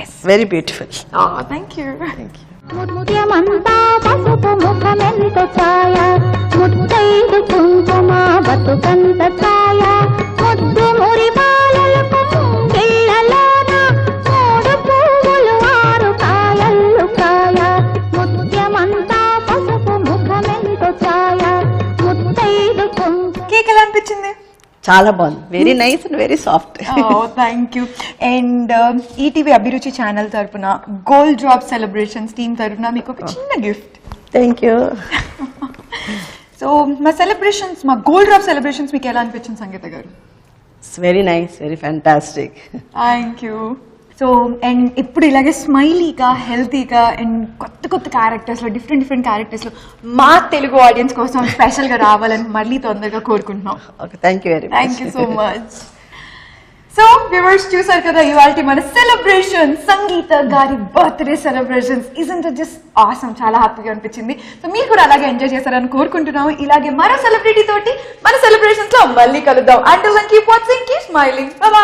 Yes. Very beautiful. Thank you. ముత్యమంతా పసుపు ముఖమెంత ఛాయ, ముత్తైదు కుంకుమ బతుకంత ఛాయ, ముద్దు మురి బాలలకు ముంగిళ్ళలోన మూడు పువ్వులు ఆరు కాయల్లు కాయ, ముత్యమంతా పసుపు ముఖమెంత ఛాయ, ముత్తైదు కుంకుమ. కేక్ ఎలా అనిపించింది? చాలా బాగుంది. Very nice and very soft. Thank you. And ETV అభిరుచి ఛానల్ తరపున గోల్డ్ డ్రాప్ సెలబ్రేషన్స్ టీమ్ తరపున మీకు ఒక చిన్న గిఫ్ట్. Thank you. సో మా గోల్డ్ డ్రాప్ సెలబ్రేషన్స్ మీకు ఎలా అనిపించింది సంగీత garu? It's very nice, very fantastic. Thank you. So and ఇప్పుడు ఇలాగే స్మైలీగా హెల్తీగా అండ్ కొత్త క్యారెక్టర్స్లో డిఫరెంట్ క్యారెక్టర్స్లో మా తెలుగు ఆడియన్స్ కోసం స్పెషల్గా రావాలని మళ్ళీ తొందరగా కోరుకుంటున్నాం. Okay, thank you very much. Thank you so much. So viewers చూసారు కదా ఇవాల్టి మన సెలబ్రేషన్, సంగీత గారి birthday celebrations. Isn't it just awesome, చాలా హ్యాపీగా అనిపించింది. సో మీరు కూడా అలాగే ఎంజాయ్ చేశారని కోరుకుంటున్నాము. ఇలాగే మరో సెలబ్రిటీ తోటి మన సెలబ్రేషన్స్ లో మళ్ళీ కలుద్దాం. Until then keep watching, keep smiling. Bye by.